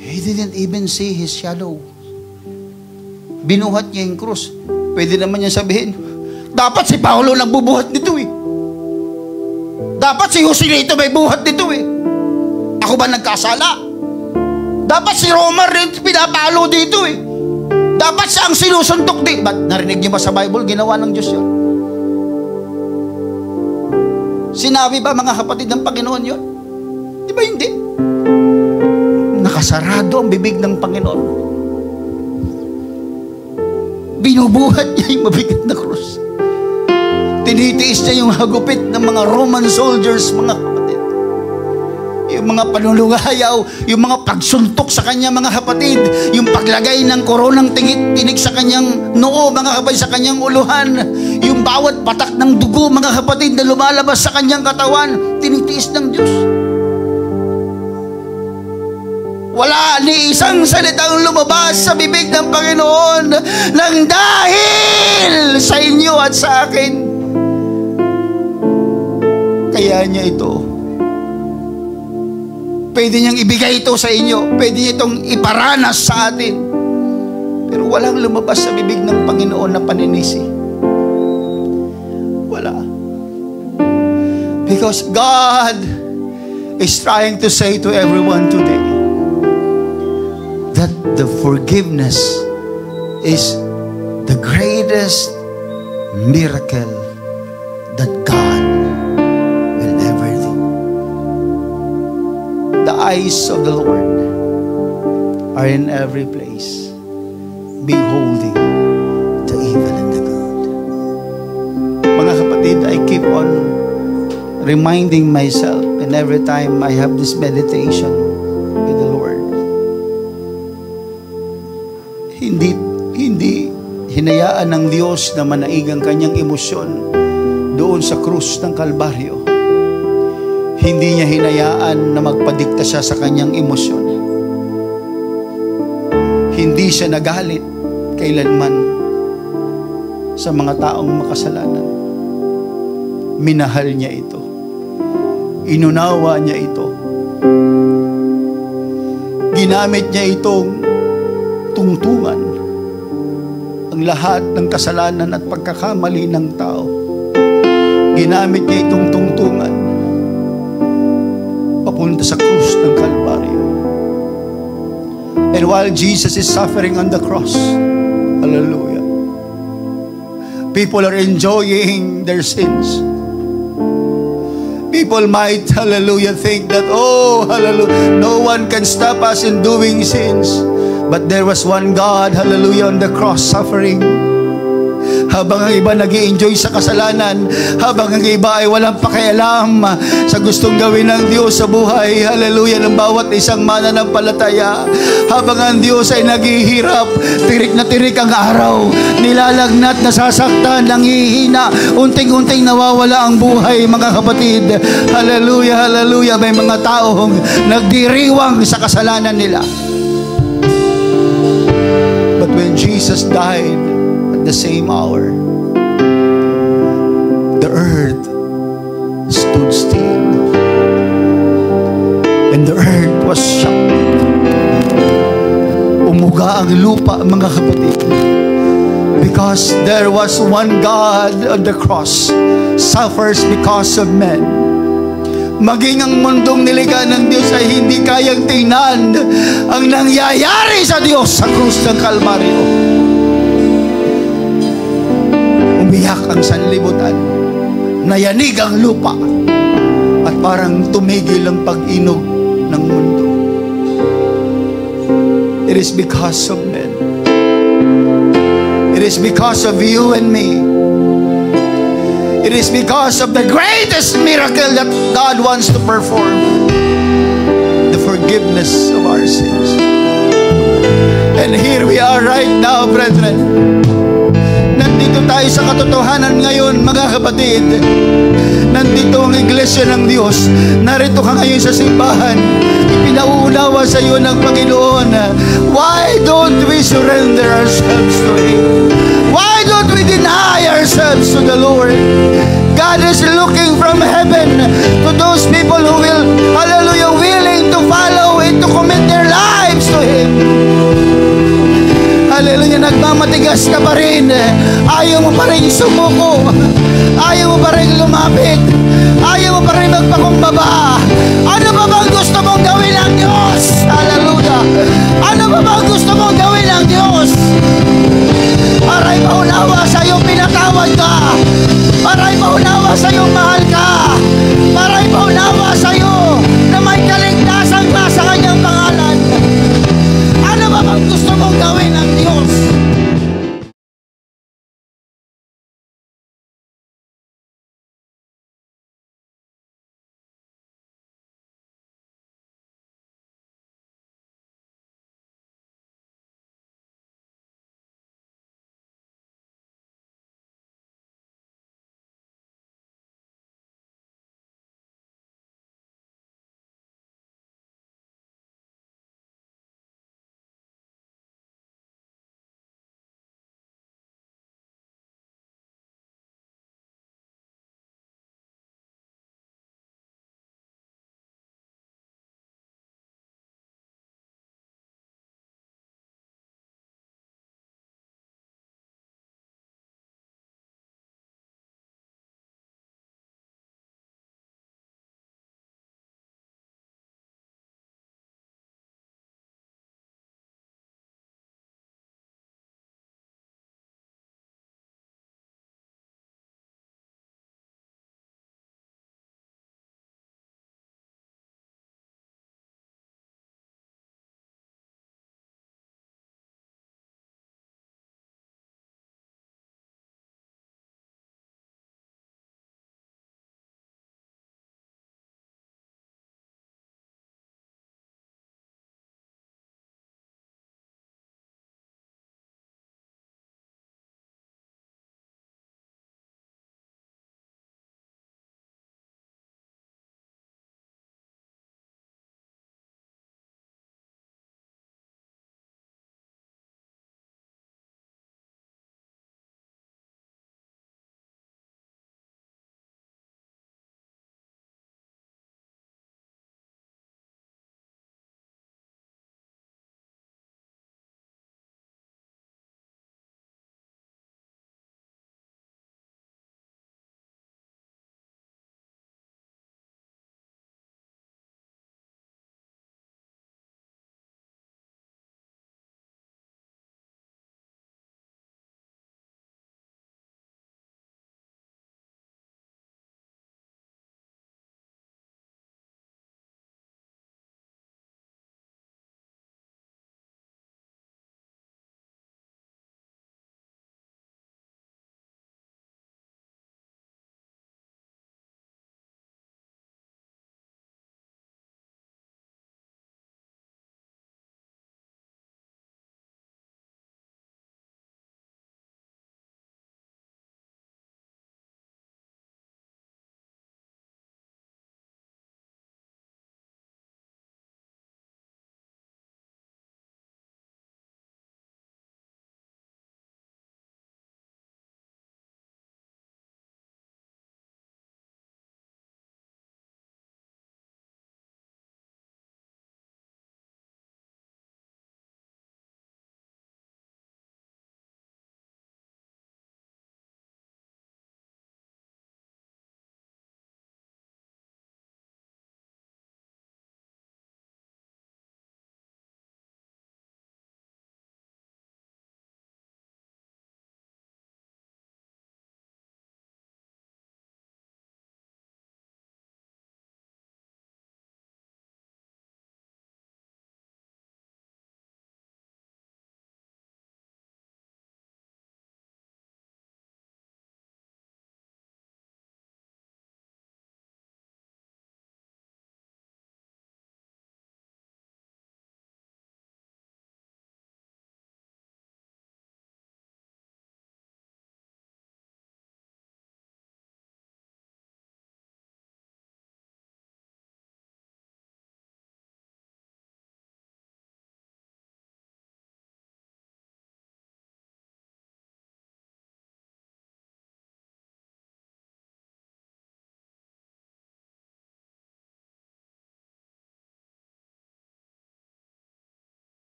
He didn't even see his shadow. Binuhat niya yung krus. Pwede naman niya sabihin, dapat si Paulo nagbubuhat nito eh. Dapat si Joselito may buhat nito eh. Ako ba nagkasala? Dapat si Romar rin pinapalo dito eh. Dapat siya ang sinusuntok di. Ba't narinig niyo ba sa Bible? Ginawa ng Diyos yun. Sinabi ba mga kapatid ng Panginoon yun? Di ba hindi? Nakasarado ang bibig ng Panginoon. Binubuhat niya yung mabigat na krus. Tinitiis niya yung hagupit ng mga Roman soldiers, mga kapatid. Yung mga panulungayaw, yung mga pagsuntok sa kanya, mga kapatid. Yung paglagay ng koronang tinik sa kanyang noo, mga kapatid, sa kanyang uluhan. Yung bawat patak ng dugo, mga kapatid, na lumalabas sa kanyang katawan, tinitiis ng Diyos. Wala ni isang salitang lumabas sa bibig ng Panginoon nang dahil sa inyo at sa akin. Kaya niya ito. Pwede niyang ibigay ito sa inyo. Pwede niya itong iparanas sa atin. Pero walang lumabas sa bibig ng Panginoon na paninisi. Wala. Because God is trying to say to everyone today that the forgiveness is the greatest miracle that God will ever do. The eyes of the Lord are in every place, beholding the evil and the good. Mga kapatid, I keep on reminding myself, and every time I have this meditation with the Lord, hindi hinayaan ng Diyos na manaig ang kanyang emosyon doon sa krus ng Kalbaryo. Hindi niya hinayaan na magpadikta siya sa kanyang emosyon. Hindi siya nagalit kailanman sa mga taong makasalanan. Minahal niya ito. Inunawa niya ito. Ginamit niya itong tungtungan ang lahat ng kasalanan at pagkakamali ng tao. Ginamit niya itong tungtungan papunta sa krus ng Kalbaryo. And while Jesus is suffering on the cross, hallelujah, people are enjoying their sins. People might, hallelujah, think that, oh, hallelujah, no one can stop us in doing sins. But there was one God, hallelujah, on the cross suffering. Habang ang iba nag-i-enjoy sa kasalanan, habang ang iba ay walang pakialam sa gustong gawin ng Diyos sa buhay, hallelujah, ng bawat isang mananampalataya. Habang ang Diyos ay naghihirap, tirik na tirik ang araw, nilalagnat, nasasaktan, nanghihina, unting-unting nawawala ang buhay, mga kapatid. Hallelujah, hallelujah, may mga taong nagdiriwang sa kasalanan nila. But when Jesus died at the same hour, the earth stood still, and the earth was shocked. Umuga ang lupa, mga kapatid, because there was one God on the cross, suffers because of men. Maging ang mundong nilikha ng Diyos ay hindi kayang tingnan ang nangyayari sa Diyos sa krus ng Kalbaryo. Umiyak ang sanlibutan, nayanig ang lupa, at parang tumigil ang pag-inog ng mundo. It is because of men. It is because of you and me. It is because of the greatest miracle that God wants to perform, the forgiveness of our sins. And here we are right now, brethren. Nandito tayo sa katotohanan ngayon, mga kapatid. Nandito ang iglesia ng Diyos. Narito ka ngayon sa simbahan. Ipinauunawa sa iyo ng Panginoon. Why don't we surrender ourselves to Him? Why don't we deny ourselves to the Lord? God is looking from heaven to those people who will, hallelujah, willing to follow and to commit their lives to Him. Hallelujah, nagmamatigas ka pa rin. Ayaw mo pa rin sumuko. Ayaw mo pa rin lumapit. Ayaw mo pa rin magpakumbaba.